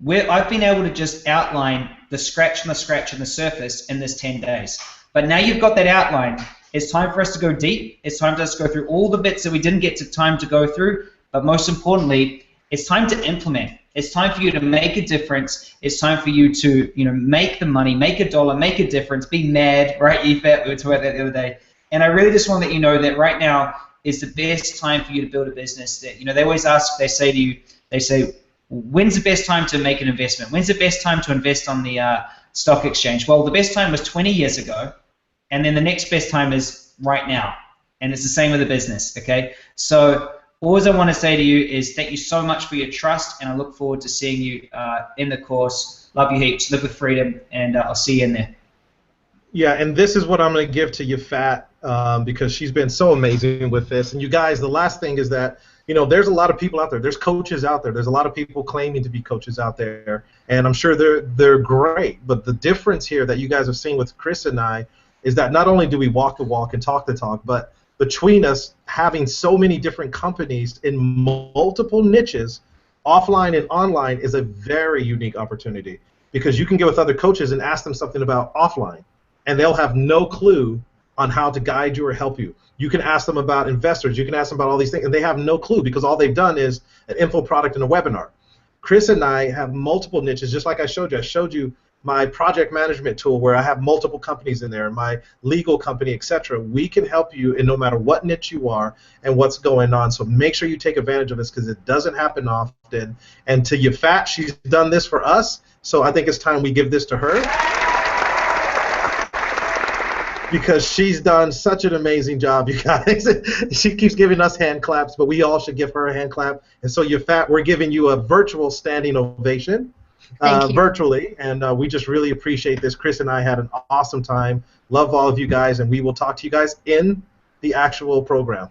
I've been able to just outline the scratch and the scratch and the surface in this 10 days. But now you've got that outline. It's time for us to go deep. It's time for us to go through all the bits that we didn't get time to go through. But most importantly, it's time to implement. It's time for you to make a difference. It's time for you to, make the money, make a dollar, make a difference, be mad, right, Yifat? We were talking about that the other day. And I really just want to let you know that right now is the best time for you to build a business. That, they always ask, they say, when's the best time to make an investment? When's the best time to invest on the stock exchange. Well, the best time was 20 years ago, and then the next best time is right now. And it's the same with the business, okay? So all I want to say to you is thank you so much for your trust, and I look forward to seeing you in the course. Love you heaps. Live with freedom, and I'll see you in there. Yeah, and this is what I'm going to give to Yafat because she's been so amazing with this. And you guys, the last thing is that, you know, there's a lot of people out there. There's coaches out there. There's a lot of people claiming to be coaches out there, and I'm sure they're great. But the difference here that you guys have seen with Chris and I is that not only do we walk the walk and talk the talk, but between us having so many different companies in multiple niches, offline and online, is a very unique opportunity because you can get with other coaches and ask them something about offline, and they'll have no clue on how to guide you or help you. You can ask them about investors. You can ask them about all these things, and they have no clue because all they've done is an info product and a webinar. Chris and I have multiple niches, just like I showed you. I showed you my project management tool where I have multiple companies in there, my legal company, etc. We can help you in no matter what niche you are and what's going on. So make sure you take advantage of this because it doesn't happen often. And to Yafat, she's done this for us, so I think it's time we give this to her because she's done such an amazing job, you guys. She keeps giving us hand claps, but we all should give her a hand clap. And so Yafat, we're giving you a virtual standing ovation. Virtually, and we just really appreciate this. Chris and I had an awesome time. Love all of you guys, and we will talk to you guys in the actual program.